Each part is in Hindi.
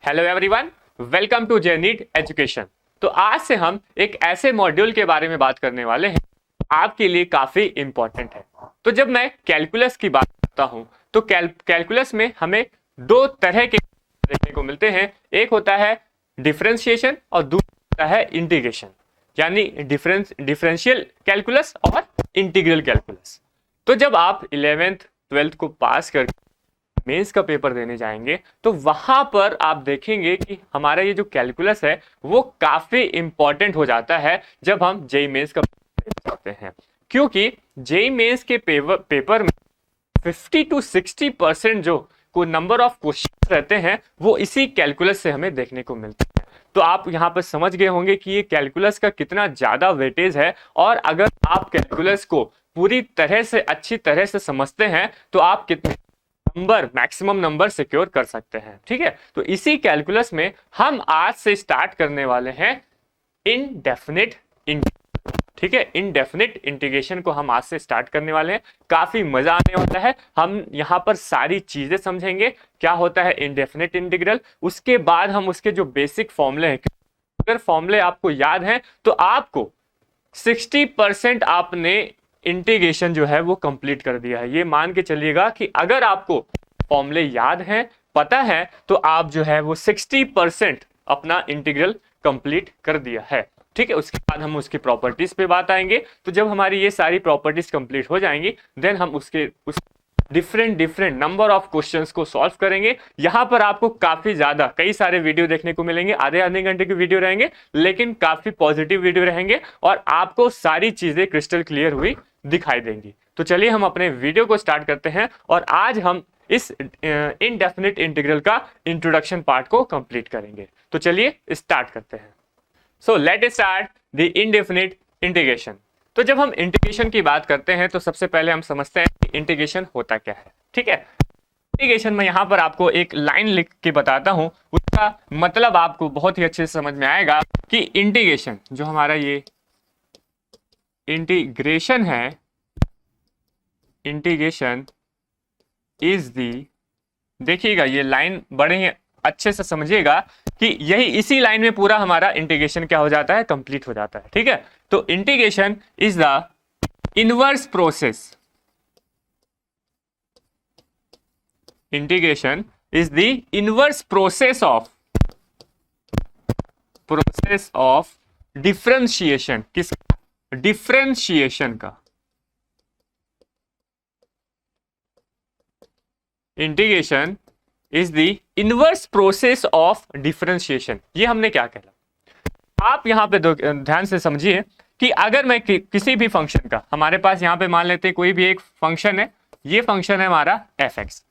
हेलो एवरीवन, वेलकम टू जेनीड एजुकेशन। तो आज से हम एक ऐसे मॉड्यूल के बारे में बात करने वाले हैं आपके लिए काफी इंपॉर्टेंट है। तो जब मैं कैलकुलस की बात करता हूं तो कैलकुलस में हमें दो तरह के देखने को मिलते हैं। एक होता है डिफरेंशिएशन और दूसरा होता है इंटीग्रेशन, यानी डिफरेंशियल कैलकुलस और इंटीग्रल कैलकुलस। तो जब आप 11th 12th को पास कर मेंस का पेपर देने जाएंगे तो वहां पर आप देखेंगे कि हमारा ये जो कैलकुलस है वो काफी इंपॉर्टेंट हो जाता है जब हम जेईई मेंस का पेपर देने जाते हैं, क्योंकि जेईई मेंस के पेपर में 50 to 60% जो को नंबर ऑफ क्वेश्चन रहते हैं वो इसी कैलकुलस से हमें देखने को मिलते हैं। तो आप यहाँ पर समझ गए होंगे कि ये कैलकुलस का कितना ज्यादा वेटेज है, और अगर आप कैलकुलस को पूरी तरह से अच्छी तरह से समझते हैं तो आप कितने मैक्सिमम नंबर सिक्योर कर सकते हैं। ठीक है, तो इसी कैलकुलस में हम आज से स्टार्ट करने वाले हैं इनडेफिनिट इंटीग्रेशन। ठीक है, इनडेफिनिट इंटीग्रेशन को हम आज से स्टार्ट करने वाले हैं। काफी मजा आने वाला है। हम यहाँ पर सारी चीजें समझेंगे, क्या होता है इनडेफिनिट इंटीग्रल, उसके बाद हम उसके जो बेसिक फॉर्मूले हैं, अगर फॉर्मूले आपको याद हैं तो आपको 60% आपने इंटीग्रेशन जो है वो कंप्लीट कर दिया है। ये मान के चलिएगा कि अगर आपको फॉर्मूले याद हैं, पता है, तो आप जो है वो 60% अपना इंटीग्रल कंप्लीट कर दिया है। ठीक है, उसके बाद हम उसकी प्रॉपर्टीज पे बात आएंगे। तो जब हमारी ये सारी प्रॉपर्टीज कंप्लीट हो जाएंगी देन हम उस डिफरेंट नंबर ऑफ क्वेश्चंस को सॉल्व करेंगे। यहां पर आपको काफी ज्यादा कई सारे वीडियो देखने को मिलेंगे, आधे घंटे के वीडियो रहेंगे लेकिन काफी पॉजिटिव वीडियो रहेंगे और आपको सारी चीजें क्रिस्टल क्लियर हुई दिखाई देंगी। तो चलिए हम अपने वीडियो को स्टार्ट करते हैं और आज हम इस इनडेफिनिट इंटीग्रल का इंट्रोडक्शन पार्ट को कंप्लीट करेंगे। तो चलिए स्टार्ट करते हैं। So let us start the indefinite integration. तो जब हम इंटीग्रेशन की बात करते हैं तो सबसे पहले हम समझते हैं कि इंटीग्रेशन होता क्या है। ठीक है, इंटीग्रेशन में यहां पर आपको एक लाइन लिख के बताता हूं, उसका मतलब आपको बहुत ही अच्छे से समझ में आएगा कि इंटीग्रेशन जो हमारा ये इंटीग्रेशन है, इंटीग्रेशन इज दी, देखिएगा ये लाइन बड़े ही अच्छे से समझिएगा कि यही इसी लाइन में पूरा हमारा इंटीग्रेशन क्या हो जाता है, कंप्लीट हो जाता है। ठीक है, तो integration is the inverse process, integration is the inverse process of differentiation. किस डिफरेंशिएशन का, integration is the inverse process of differentiation. ये हमने क्या कहला, आप यहां पे ध्यान से समझिए कि अगर मैं किसी भी फंक्शन का, हमारे पास यहां पे मान लेते हैं कोई भी एक फंक्शन है, ये फंक्शन है हमारा fx,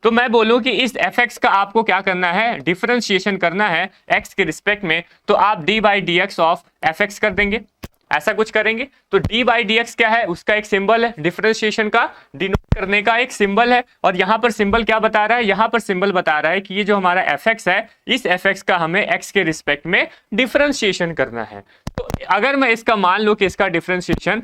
तो मैं बोलूं कि इस fx का आपको क्या करना है, डिफरेंशिएशन करना है x के रिस्पेक्ट में, तो आप d/dx ऑफ fx कर देंगे, ऐसा कुछ करेंगे। तो d/dx क्या है, उसका एक सिंबल है, डिफरेंशिएशन का डिनोट करने का एक सिंबल है। और यहां पर सिंबल क्या बता रहा है, यहां पर सिंबल बता रहा है कि ये जो हमारा fx है, इस fx का हमें x के रिस्पेक्ट में डिफरेंशिएशन करना है। तो अगर मैं इसका मान लूं कि इसका डिफरेंशिएशन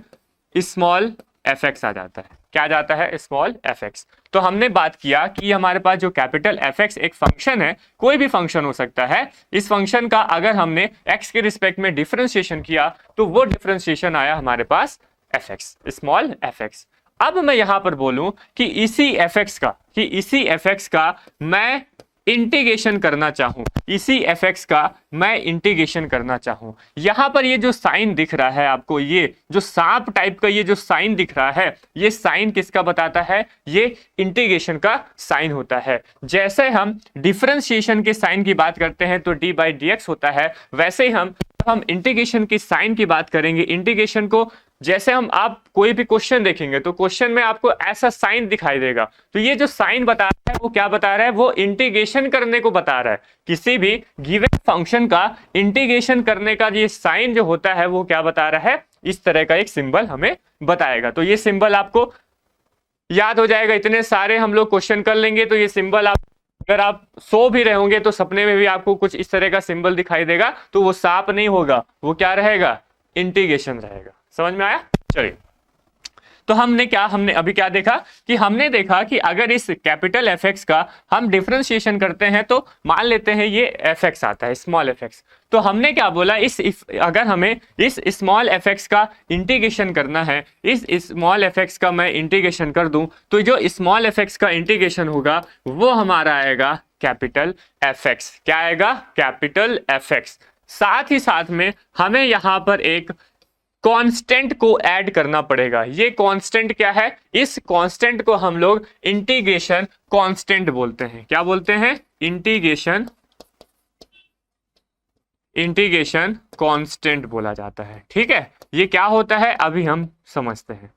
स्मॉल fx आ जाता है, क्या जाता है, स्मॉल fx, तो हमने बात किया कि हमारे पास जो कैपिटल fx एक फंक्शन है, कोई भी फंक्शन हो सकता है, इस फंक्शन का अगर हमने x के रिस्पेक्ट में डिफरेंशिएशन किया तो वो डिफरेंशिएशन आया हमारे पास fx, स्मॉल fx। अब मैं यहां पर बोलूं कि इसी fx का मैं इंटीग्रेशन करना चाहूं, इसी fx का मैं इंटीग्रेशन करना चाहूं, यहां पर ये जो साइन दिख रहा है आपको, ये जो सांप टाइप का ये जो साइन दिख रहा है, ये साइन किसका बताता है, ये इंटीग्रेशन का साइन होता है। जैसे हम डिफरेंशिएशन के साइन की बात करते हैं तो d/dx होता है, वैसे ही हम इंटीग्रेशन की साइन की बात करेंगे। इंटीग्रेशन को जैसे आप कोई भी क्वेश्चन देखेंगे तो क्वेश्चन में आपको ऐसा साइन दिखाई देगा, तो ये जो साइन बता रहा है वो क्या बता रहा है, वो इंटीग्रेशन करने को बता रहा है। किसी भी गिवन फंक्शन का इंटीग्रेशन करने का ये साइन जो होता है वो क्या बता रहा है, इस तरह का एक सिंबल हमें बताएगा। तो ये सिंबल आपको याद हो जाएगा, इतने सारे हम लोग क्वेश्चन कर लेंगे तो ये सिंबल अगर आप सो भी रहे होंगे तो सपने में भी आपको कुछ इस तरह का सिंबल दिखाई देगा, तो वो सांप नहीं होगा, वो क्या रहेगा, इंटीग्रेशन रहेगा। समझ में आया? चलिए, तो हमने अभी क्या देखा कि हमने देखा कि अगर इस कैपिटल एफ एक्स का हम डिफरेंशिएशन करते हैं तो मान लेते हैं ये एफ एक्स आता है, स्मॉल एफ एक्स। तो हमने क्या बोला, अगर हमें इस स्मॉल एफ एक्स का इंटीग्रेशन करना है, इस स्मॉल एफ एक्स का मैं इंटीग्रेशन कर दूं तो जो स्मॉल एफ एक्स का इंटीग्रेशन होगा वो हमारा आएगा कैपिटल एफ एक्स। क्या आएगा? Capital F x. साथ ही साथ में हमें यहां पर एक कांस्टेंट को ऐड करना पड़ेगा। ये कांस्टेंट क्या है? इस कांस्टेंट को हम लोग इंटीग्रेशन कांस्टेंट बोलते हैं। क्या बोलते हैं? इंटीग्रेशन कांस्टेंट बोला जाता है। ठीक है, ये क्या होता है अभी हम समझते हैं।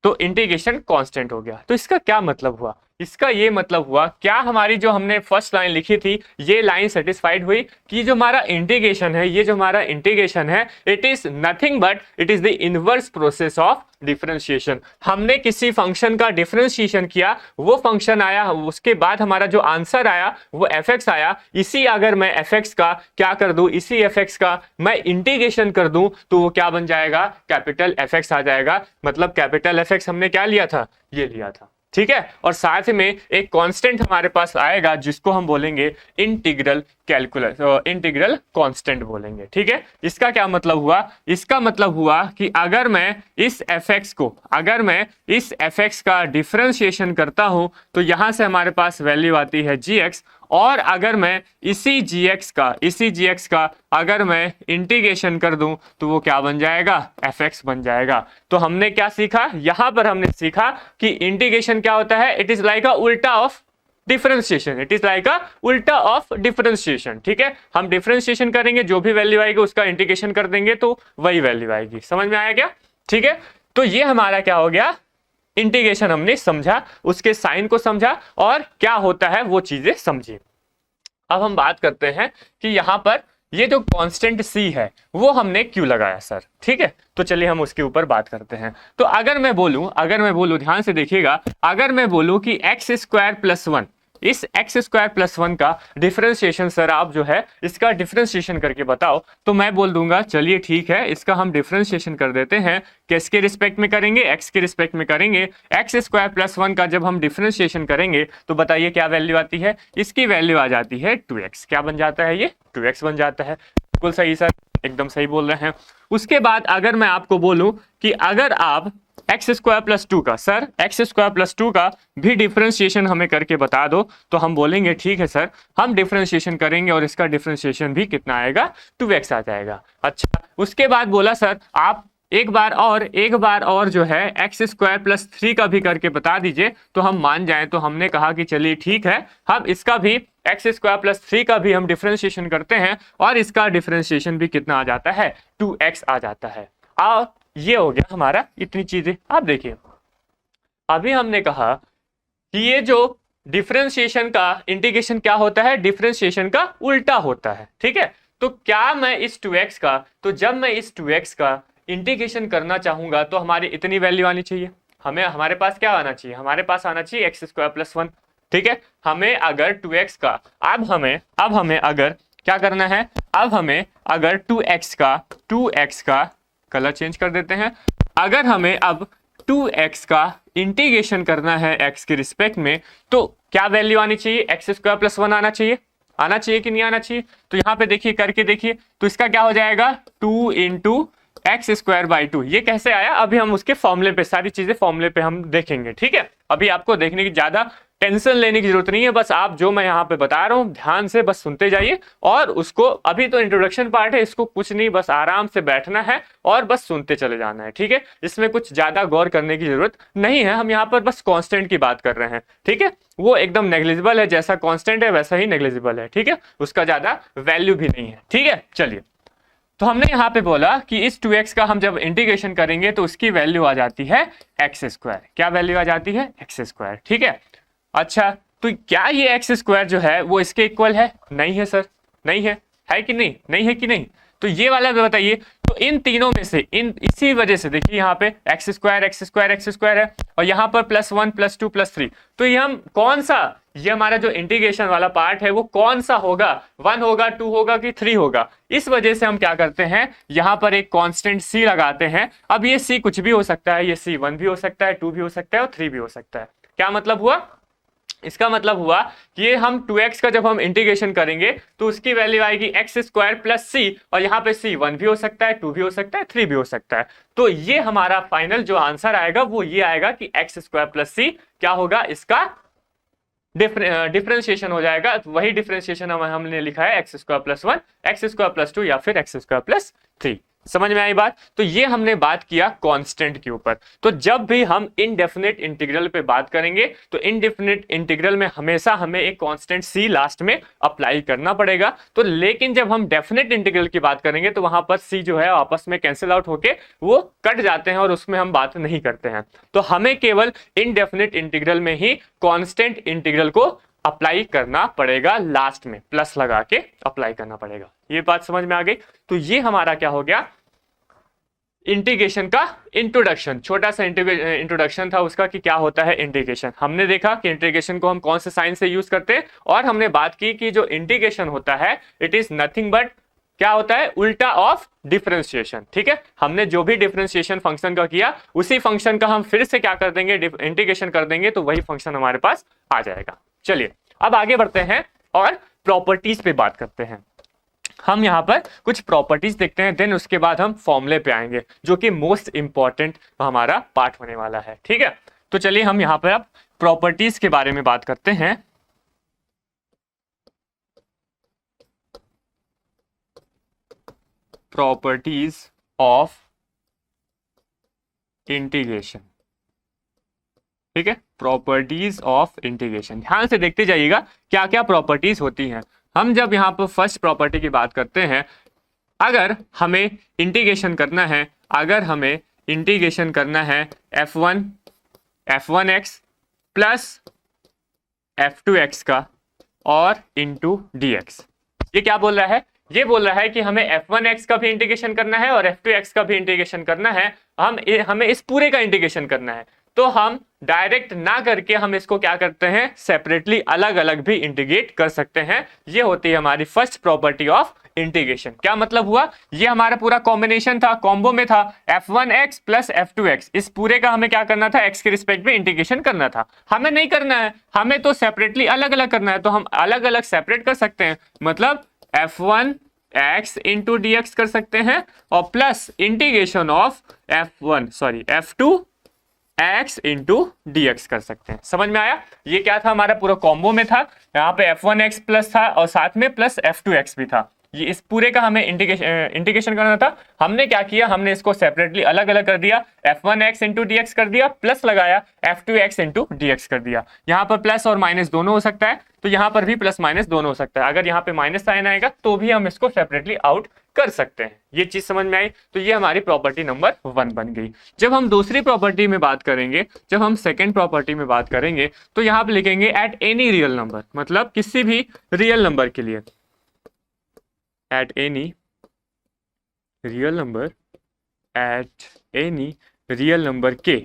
तो इंटीग्रेशन कांस्टेंट हो गया। तो इसका क्या मतलब हुआ? इसका ये मतलब हुआ, क्या हमारी जो हमने फर्स्ट लाइन लिखी थी ये लाइन सेटिस्फाइड हुई कि जो हमारा इंटीग्रेशन है, ये जो हमारा इंटीग्रेशन है, it is nothing but it is the inverse process of differentiation. हमने किसी फंक्शन का डिफरेंशिएशन किया, वो फंक्शन आया, उसके बाद हमारा जो आंसर आया वो एफ एक्स आया। इसी अगर मैं एफ एक्स का क्या कर दूं, इसी एफ एक्स का मैं इंटीग्रेशन कर दूं तो वो क्या बन जाएगा? कैपिटल एफ एक्स आ जाएगा। मतलब कैपिटल एफ एक्स हमने क्या लिया था? ये लिया था। ठीक है, और साथ में एक कांस्टेंट हमारे पास आएगा जिसको हम बोलेंगे इंटीग्रल कैलकुलस, इंटीग्रल कांस्टेंट बोलेंगे। ठीक है, इसका क्या मतलब हुआ? इसका मतलब हुआ कि अगर मैं इस एफ एक्स का डिफरेंशिएशन करता हूं तो यहां से हमारे पास वैल्यू आती है जी एक्स, और अगर मैं इसी जी एक्स का अगर मैं इंटीग्रेशन कर दूं तो वो क्या बन जाएगा? एफ एक्स बन जाएगा। तो हमने क्या सीखा? यहां पर हमने सीखा कि इंटीग्रेशन क्या होता है? इट इज लाइक अ उल्टा of differentiation. It is like अ उल्टा ऑफ डिफरेंशिएशन। ठीक है, हम डिफरेंशिएशन करेंगे, जो भी वैल्यू आएगी उसका इंटीग्रेशन कर देंगे तो वही वैल्यू आएगी। समझ में आया क्या? ठीक है, तो ये हमारा क्या हो गया? इंटीग्रेशन हमने समझा, उसके साइन को समझा और क्या होता है वो चीजें समझी। अब हम बात करते हैं कि यहां पर ये जो कांस्टेंट c है वो हमने क्यों लगाया सर। ठीक है, तो चलिए हम उसके ऊपर बात करते हैं। तो अगर मैं बोलूं ध्यान से देखिएगा, अगर मैं बोलूं कि एक्स स्क्वायर प्लस 1, इस एक्स स्क्वायर प्लस 1 का डिफरेंशिएशन सर आप जो है इसका डिफरेंशिएशन करके बताओ, तो मैं बोल दूंगा चलिए ठीक है, इसका हम डिफरेंशिएशन कर देते हैं। किसके रिस्पेक्ट में करेंगे? एक्स के रिस्पेक्ट में करेंगे। एक्स स्क्वायर प्लस 1 का जब हम डिफरेंशिएशन करेंगे तो बताइए क्या वैल्यू आती है? इसकी वैल्यू आ जाती है 2x। क्या बन जाता है? ये 2x बन जाता है। बिल्कुल सही सर, एकदम सही बोल रहे हैं। उसके बाद अगर मैं आपको बोलूं कि अगर आप एक्स स्क्वायर प्लस 2 का, सर एक्स स्क्वायर प्लस 2 का भी डिफरेंशिएशन हमें करके बता दो, तो हम बोलेंगे ठीक है सर, हम डिफरेंशिएशन करेंगे और इसका डिफरेंशिएशन भी कितना आएगा? 2x आ जाएगा। अच्छा, उसके बाद बोला सर आप एक बार और जो है एक्स स्क्वायर प्लस 3 का भी करके बता दीजिए तो हम मान जाएं। तो हमने कहा कि चलिए ठीक है, हम इसका भी एक्स स्क्वायर प्लस 3 का भी हम डिफरेंशिएशन करते हैं और इसका डिफरेंशिएशन भी कितना आ जाता है? 2x आ जाता है। और ये हो गया हमारा इतनी चीजें। आप देखिए, अभी हमने कहा कि ये जो डिफरेंशिएशन का इंटीग्रेशन क्या होता है? डिफरेंशिएशन का उल्टा होता है। ठीक है, तो क्या मैं इस 2x का, तो जब मैं इस 2x का इंटीग्रेशन करना चाहूंगा तो हमारी इतनी वैल्यू आनी चाहिए। हमारे पास क्या आना चाहिए? हमारे पास आना चाहिए एक्स स्क्वायर प्लस 1। ठीक है, हमें अगर 2x का, अब हमें अगर क्या करना है? अब हमें अगर 2x का कलर चेंज कर देते हैं। अगर हमें अब 2x का इंटीग्रेशन करना है x के रिस्पेक्ट में तो क्या वैल्यू आनी चाहिए? एक्स स्क्वायर प्लस 1 आना चाहिए कि नहीं आना चाहिए? तो यहाँ पे देखिए, करके देखिए, तो इसका क्या हो जाएगा? 2 इंटू एक्स स्क्वायर बाई 2। ये कैसे आया? अभी हम उसके फॉर्मूले पे, सारी चीजें फॉर्मूले पे हम देखेंगे। ठीक है, अभी आपको देखने की ज्यादा टेंशन लेने की जरूरत नहीं है, बस आप जो मैं यहाँ पे बता रहा हूँ ध्यान से बस सुनते जाइए और उसको, अभी तो इंट्रोडक्शन पार्ट है, इसको कुछ नहीं, बस आराम से बैठना है और बस सुनते चले जाना है। ठीक है, इसमें कुछ ज्यादा गौर करने की जरूरत नहीं है। हम यहाँ पर बस कांस्टेंट की बात कर रहे हैं। ठीक है, वो एकदम नेग्लिजिबल है, जैसा कांस्टेंट है वैसा ही नेग्लिजिबल है। ठीक है, उसका ज्यादा वैल्यू भी नहीं है। ठीक है, चलिए, तो हमने यहाँ पे बोला कि इस 2x का हम जब इंटीग्रेशन करेंगे तो उसकी वैल्यू आ जाती है एक्स स्क्वायर। क्या वैल्यू आ जाती है? X square. ठीक है, अच्छा, तो क्या ये एक्स स्क्वायर जो है वो इसके इक्वल है? नहीं है सर, नहीं है कि नहीं? नहीं है कि नहीं? तो ये वाला बताइए। तो इन तीनों में से इसी वजह से देखिए यहाँ पे एक्स स्क्वायर है और यहाँ पर +1 +2 +3, तो ये हम कौन सा, ये हमारा जो इंटीग्रेशन वाला पार्ट है वो कौन सा होगा, 1 होगा, 2 होगा कि 3 होगा। इस वजह से हम क्या करते हैं, यहाँ पर एक कांस्टेंट c लगाते हैं। अब ये c कुछ भी हो सकता है, ये c 1 भी हो सकता है, 2 भी हो सकता है और 3 भी हो सकता है। क्या मतलब हुआ, इसका मतलब हुआ कि ये हम 2x का जब हम इंटीग्रेशन करेंगे तो उसकी वैल्यू आएगी x² + c, और यहाँ पे c 1 भी हो सकता है, 2 भी हो सकता है, 3 भी हो सकता है। तो ये हमारा फाइनल जो आंसर आएगा वो ये आएगा कि x² + c क्या होगा, इसका डिफरेंशिएशन हो जाएगा। तो वही डिफरेंशिएशन हमने लिखा है x² + 1, x² + 2 या फिर x² + 3। समझ में आई बात। तो ये हमने बात किया कांस्टेंट के ऊपर। तो जब भी हम इनडेफिनेट इंटीग्रल पे बात करेंगे तो इनडेफिनेट इंटीग्रल में हमेशा हमें एक कांस्टेंट c लास्ट में अप्लाई करना पड़ेगा। तो लेकिन जब हम डेफिनेट इंटीग्रल की बात करेंगे तो वहां पर c जो है आपस में कैंसिल आउट होके वो कट जाते हैं और उसमें हम बात नहीं करते हैं। तो हमें केवल इनडेफिनेट इंटीग्रल में ही कांस्टेंट इंटीग्रल को अप्लाई करना पड़ेगा, लास्ट में प्लस लगा के अप्लाई करना पड़ेगा। ये बात समझ में आ गई। तो ये हमारा क्या हो गया, इंटीग्रेशन का इंट्रोडक्शन, छोटा सा इंट्रोडक्शन था उसका कि क्या होता है इंटीग्रेशन। हमने देखा कि इंटीग्रेशन को हम कौन से साइन से यूज करते हैं, और हमने बात की कि जो इंटीग्रेशन होता है इट इज नथिंग बट क्या होता है, उल्टा ऑफ डिफरेंशिएशन। ठीक है, हमने जो भी डिफरेंशिएशन फंक्शन का किया उसी फंक्शन का हम फिर से क्या कर देंगे, इंटीग्रेशन कर देंगे, तो वही फंक्शन हमारे पास आ जाएगा। चलिए अब आगे बढ़ते हैं और प्रॉपर्टीज पे बात करते हैं। हम यहाँ पर कुछ प्रॉपर्टीज देखते हैं, देन उसके बाद हम फॉर्मूले पे आएंगे जो कि मोस्ट इंपॉर्टेंट हमारा पार्ट होने वाला है। ठीक है, तो चलिए हम यहाँ पर अब प्रॉपर्टीज के बारे में बात करते हैं। Properties of integration. ठीक है, प्रॉपर्टीज ऑफ इंटीग्रेशन, ध्यान से देखते जाइएगा क्या क्या प्रॉपर्टीज होती हैं। हम जब यहाँ पर फर्स्ट प्रॉपर्टी की बात करते हैं, अगर हमें इंटीग्रेशन करना है, अगर हमें इंटीग्रेशन करना है f1x प्लस f2x का और इंटू dx, ये क्या बोल रहा है, ये बोल रहा है कि हमें f1x का भी इंटीग्रेशन करना है और f2x का भी इंटीग्रेशन करना है। हमें इस पूरे का इंटीग्रेशन करना है, तो हम डायरेक्ट ना करके हम इसको क्या करते हैं, सेपरेटली अलग अलग भी इंटीग्रेट कर सकते हैं। ये होती है हमारी फर्स्ट प्रॉपर्टी ऑफ इंटीग्रेशन। क्या मतलब हुआ, ये हमारा पूरा कॉम्बिनेशन था, कॉम्बो में था f1x प्लस f2x, इस पूरे का हमें क्या करना था, x के रिस्पेक्ट में इंटीग्रेशन करना था। हमें नहीं करना है, हमें तो सेपरेटली अलग अलग करना है, तो हम अलग अलग सेपरेट कर सकते हैं। मतलब f1x इंटू dx कर सकते हैं और plus integration of f2 x into dx कर सकते हैं। समझ में आया, ये क्या था, हमारा पूरा कॉम्बो में था। यहाँ पे f1x प्लस था और साथ में प्लस f2x भी था। ये इस पूरे का हमें इंटीग्रेशन करना था। हमने क्या किया, हमने इसको सेपरेटली अलग अलग कर दिया, f1x इंटू dx कर दिया, प्लस लगाया f2x इंटू dx कर दिया। यहाँ पर प्लस और माइनस दोनों हो सकता है, तो यहाँ पर भी प्लस माइनस दोनों हो सकता है। अगर यहाँ पे माइनस साइन आएगा तो भी हम इसको सेपरेटली आउट कर सकते हैं। ये चीज समझ में आई। तो ये हमारी प्रॉपर्टी नंबर 1 बन गई। जब हम दूसरी प्रॉपर्टी में बात करेंगे, जब हम सेकंड प्रॉपर्टी में बात करेंगे, तो यहाँ पे लिखेंगे एट एनी रियल नंबर, मतलब किसी भी रियल नंबर के लिए, at any real number, at any real number के।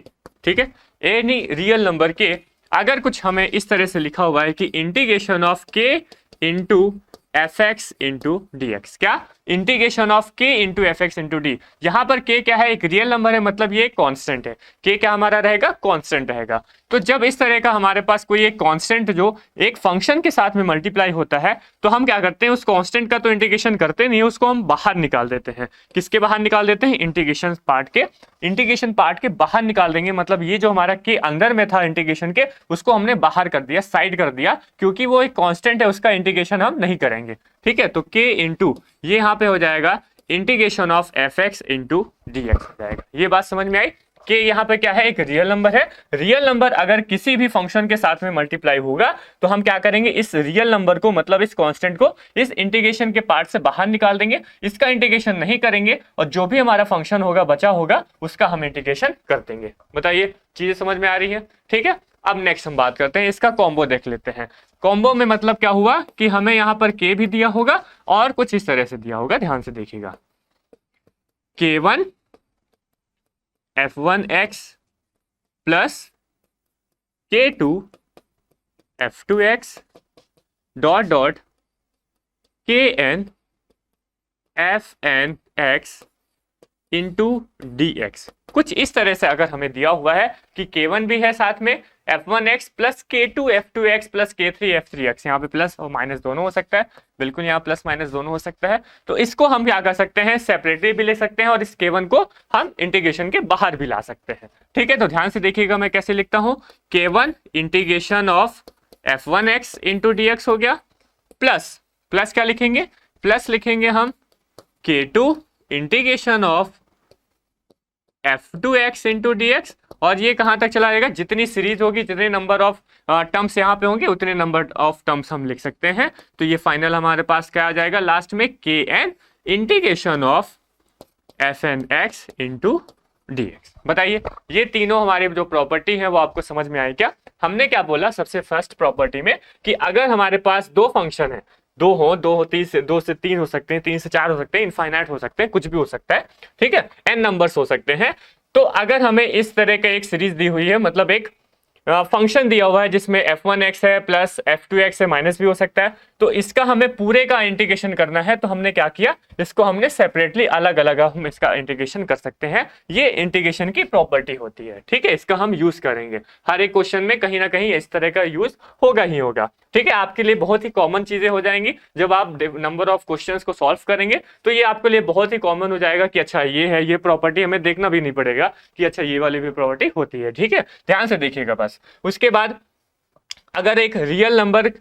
ठीक है, एनी रियल नंबर के अगर कुछ हमें इस तरह से लिखा हुआ है कि इंटीग्रेशन ऑफ के इंटू fx इंटू dx, क्या, integration of k into fx into d। यहाँ पर k क्या है, एक रियल नंबर है, मतलब ये कांस्टेंट है। k क्या हमारा रहेगा, कांस्टेंट रहेगा। तो जब इस तरह का हमारे पास कोई एक कांस्टेंट जो एक फंक्शन के साथ में मल्टीप्लाई होता है, तो हम क्या करते हैं, उस कांस्टेंट का तो इंटीग्रेशन करते नहीं है, उसको हम बाहर निकाल देते हैं। किसके बाहर निकाल देते हैं, इंटीग्रेशन पार्ट के, इंटीग्रेशन पार्ट के बाहर निकाल देंगे। मतलब ये जो हमारा के अंदर में था इंटीग्रेशन के, उसको हमने बाहर कर दिया, साइड कर दिया, क्योंकि वो एक कांस्टेंट है, उसका इंटीग्रेशन हम नहीं करेंगे। ठीक है, तो k इंटू ये यहाँ पे हो जाएगा integration of fx into dx हो जाएगा। ये बात समझ में आई कि यहाँ पे क्या है, एक रियल नंबर है। रियल नंबर अगर किसी भी फंक्शन के साथ में मल्टीप्लाई होगा तो हम क्या करेंगे, इस रियल नंबर को, मतलब इस कांस्टेंट को, इस इंटीग्रेशन के पार्ट से बाहर निकाल देंगे, इसका इंटीग्रेशन नहीं करेंगे, और जो भी हमारा फंक्शन होगा बचा होगा उसका हम इंटीग्रेशन कर देंगे। बताइए चीजें समझ में आ रही है। ठीक है, अब नेक्स्ट हम बात करते हैं, इसका कॉम्बो देख लेते हैं। कॉम्बो में मतलब क्या हुआ कि हमें यहाँ पर k भी दिया होगा और कुछ इस तरह से दिया होगा, ध्यान से देखिएगा। K1 F1x plus K2 F2x dot dot Kn Fnx into dx। कुछ इस तरह से अगर हमें दिया हुआ है कि K1 भी है साथ में F1x plus K2 F2x plus K3 F3x, यहाँ पे प्लस और माइनस दोनों हो सकता है, बिल्कुल यहाँ प्लस माइनस दोनों हो सकता है। तो इसको हम क्या कर सकते हैं, सेपरेटली भी ले सकते हैं और इस K1 को हम इंटीग्रेशन के बाहर भी ला सकते हैं। ठीक है, तो ध्यान से देखिएगा मैं कैसे लिखता हूँ। K1 integration of F1x into dx हो गया, प्लस प्लस क्या लिखेंगे, प्लस लिखेंगे हम K2 integration of F2x into dx, और ये कहां तक चला जाएगा, जितनी सीरीज होगी, जितने नंबर ऑफ टर्म्स यहाँ पे होंगे उतने नंबर ऑफ टर्म्स हम लिख सकते हैं। तो ये फाइनल हमारे पास क्या आ जाएगा लास्ट में, Kn integration of Fnx into dx। बताइए ये तीनों हमारी जो प्रॉपर्टी है वो आपको समझ में आई क्या। हमने क्या बोला सबसे फर्स्ट प्रॉपर्टी में कि अगर हमारे पास दो फंक्शन है, दो से तीन हो सकते हैं, तीन से चार हो सकते हैं, इनफाइनाइट हो सकते हैं, कुछ भी हो सकता है, ठीक है, n नंबर्स हो सकते हैं। तो अगर हमें इस तरह का एक सीरीज दी हुई है, मतलब एक फंक्शन दिया हुआ है जिसमें f1x है प्लस f2x है, माइनस भी हो सकता है, तो इसका हमें पूरे का इंटीग्रेशन करना है। तो हमने क्या किया, इसको हमने सेपरेटली अलग अलग हम इसका इंटीग्रेशन कर सकते हैं। ये इंटीग्रेशन की प्रॉपर्टी होती है, ठीक है, इसका हम यूज करेंगे हर एक क्वेश्चन में, कहीं ना कहीं इस तरह का यूज होगा ही होगा। ठीक है, आपके लिए बहुत ही कॉमन चीजें हो जाएंगी जब आप नंबर ऑफ क्वेश्चंस को सॉल्व करेंगे, तो ये आपके लिए बहुत ही कॉमन हो जाएगा कि अच्छा ये है, ये प्रॉपर्टी हमें देखना भी नहीं पड़ेगा कि अच्छा ये वाली भी प्रॉपर्टी होती है। ठीक है, ध्यान से देखिएगा बस। उसके बाद अगर एक रियल नंबर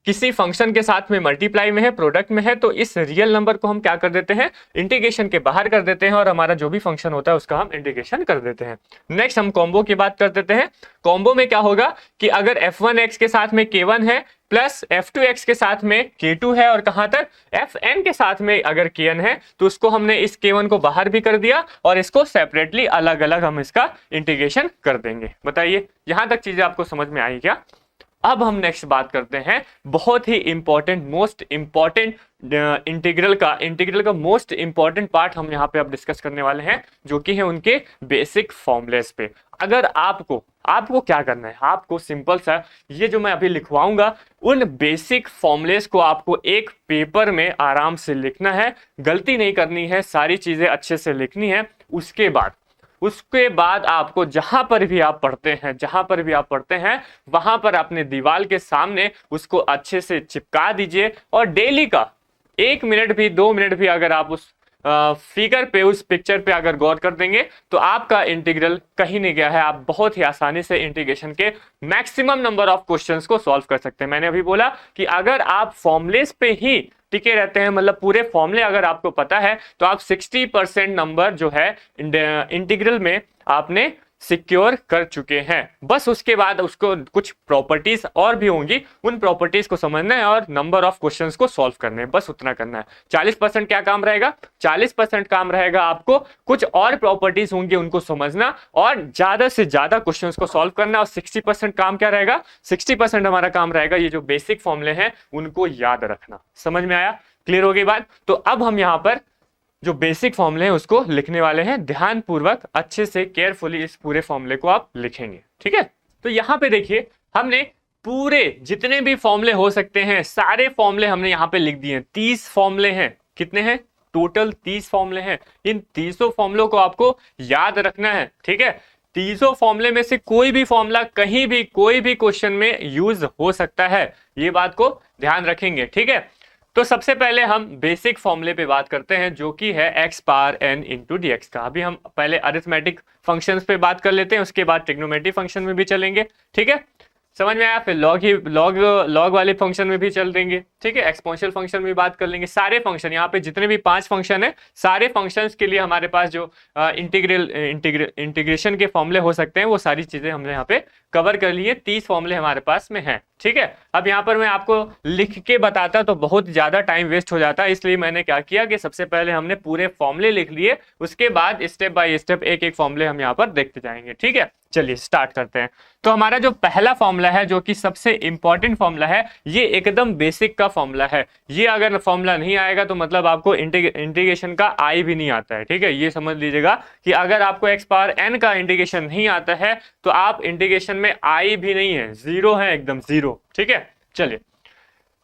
किसी फंक्शन के साथ में मल्टीप्लाई में है, प्रोडक्ट में है, तो इस रियल नंबर को हम क्या कर देते हैं, इंटीग्रेशन के बाहर कर देते हैं और हमारा जो भी फंक्शन होता है उसका हम इंटीग्रेशन कर देते हैं। नेक्स्ट हम कॉम्बो की बात कर देते हैं। कॉम्बो में क्या होगा कि अगर f1x के साथ में K1 है प्लस f2x के साथ में K2 है और कहां तक fn के साथ में अगर Kn है, तो उसको हमने इस K1 को बाहर भी कर दिया और इसको सेपरेटली अलग अलग हम इसका इंटीग्रेशन कर देंगे। बताइए यहां तक चीजें आपको समझ में आई क्या। अब हम नेक्स्ट बात करते हैं बहुत ही इंपॉर्टेंट, मोस्ट इंपॉर्टेंट इंटीग्रल का मोस्ट इंपॉर्टेंट पार्ट हम यहाँ पे अब डिस्कस करने वाले हैं, जो कि है उनके बेसिक फॉर्मूलेस पे। अगर आपको क्या करना है, आपको सिंपल सा ये जो मैं अभी लिखवाऊंगा उन बेसिक फॉर्मूलेस को आपको एक पेपर में आराम से लिखना है, गलती नहीं करनी है, सारी चीजें अच्छे से लिखनी है। उसके बाद आपको जहां पर भी आप पढ़ते हैं वहां पर अपने दीवार के सामने उसको अच्छे से चिपका दीजिए और डेली का 1 मिनट भी 2 मिनट भी अगर आप उस फिगर पे, उस पिक्चर पे अगर गौर कर देंगे तो आपका इंटीग्रल कहीं नहीं गया है। आप बहुत ही आसानी से इंटीग्रेशन के मैक्सिमम नंबर ऑफ क्वेश्चंस को सॉल्व कर सकते हैं। मैंने अभी बोला कि अगर आप फॉर्मुलेस पे ही टिके रहते हैं, मतलब पूरे फॉर्मूले अगर आपको पता है, तो आप 60% नंबर जो है इंटीग्रल में आपने सिक्योर कर चुके हैं। बस उसके बाद उसको कुछ प्रॉपर्टीज और भी होंगी, उन प्रॉपर्टीज को समझना है और नंबर ऑफ क्वेश्चंस को सॉल्व करने हैं, बस उतना करना है। 40% क्या काम रहेगा, 40% काम रहेगा आपको कुछ और प्रॉपर्टीज होंगी उनको समझना और ज्यादा से ज्यादा क्वेश्चंस को सॉल्व करना, और 60% काम क्या रहेगा, 60% हमारा काम रहेगा ये जो बेसिक फॉर्मूले हैं उनको याद रखना। समझ में आया, क्लियर हो गई बात। तो अब हम यहाँ पर जो बेसिक फॉर्मूले हैं उसको लिखने वाले हैं, ध्यान पूर्वक अच्छे से केयरफुली इस पूरे फॉर्मूले को आप लिखेंगे। ठीक है, तो यहाँ पे देखिए हमने पूरे जितने भी फॉर्मूले हो सकते हैं सारे फॉर्मूले हमने यहाँ पे लिख दिए हैं। 30 फॉर्मूले हैं, कितने हैं टोटल, 30 फॉर्मूले हैं। इन 30 फॉर्मूलों को आपको याद रखना है। ठीक है, 30 फॉर्मूले में से कोई भी फॉर्मूला कहीं भी कोई भी क्वेश्चन में यूज हो सकता है, ये बात को ध्यान रखेंगे। ठीक है, तो सबसे पहले हम बेसिक फॉर्मूले पे बात करते हैं जो कि है x power n into D X का। अभी हम पहले अरिथमेटिक फंक्शंस पे बात कर लेते हैं, उसके बाद ट्रिग्नोमेट्री फंक्शन में भी चलेंगे। ठीक है, समझ में आया। फिर लॉग वाले फंक्शन में भी चल देंगे। ठीक है, एक्सपोनेंशियल फंक्शन में बात कर लेंगे। सारे फंक्शन यहाँ पे जितने भी 5 फंक्शन है, सारे फंक्शंस के लिए हमारे पास जो इंटीग्रेशन के फॉर्मूले हो सकते हैं वो सारी चीजें हमने यहाँ पे कवर कर लिए। 30 फॉर्मूले हमारे पास में हैं। ठीक है, अब यहाँ पर मैं आपको लिख के बताता तो बहुत ज्यादा टाइम वेस्ट हो जाता है, इसलिए मैंने क्या किया कि सबसे पहले हमने पूरे फॉर्मूले लिख लिए, उसके बाद स्टेप बाय स्टेप एक एक फॉर्मूले हम यहाँ पर देखते जाएंगे। ठीक है, चलिए स्टार्ट करते हैं। तो हमारा जो पहला फॉर्मूला है, जो कि सबसे इंपॉर्टेंट फॉर्मूला है, ये एकदम बेसिक का फॉर्मूला है। ये अगर फॉर्मूला नहीं आएगा तो मतलब आपको इंटीग्रेशन का आई भी नहीं आता है, ठीक है। ये समझ लीजिएगा कि अगर आपको एक्स पावर एन का इंटीग्रेशन नहीं आता है तो आप इंटीग्रेशन में आई भी नहीं है, जीरो है, एकदम जीरो, ठीक है। चलिए,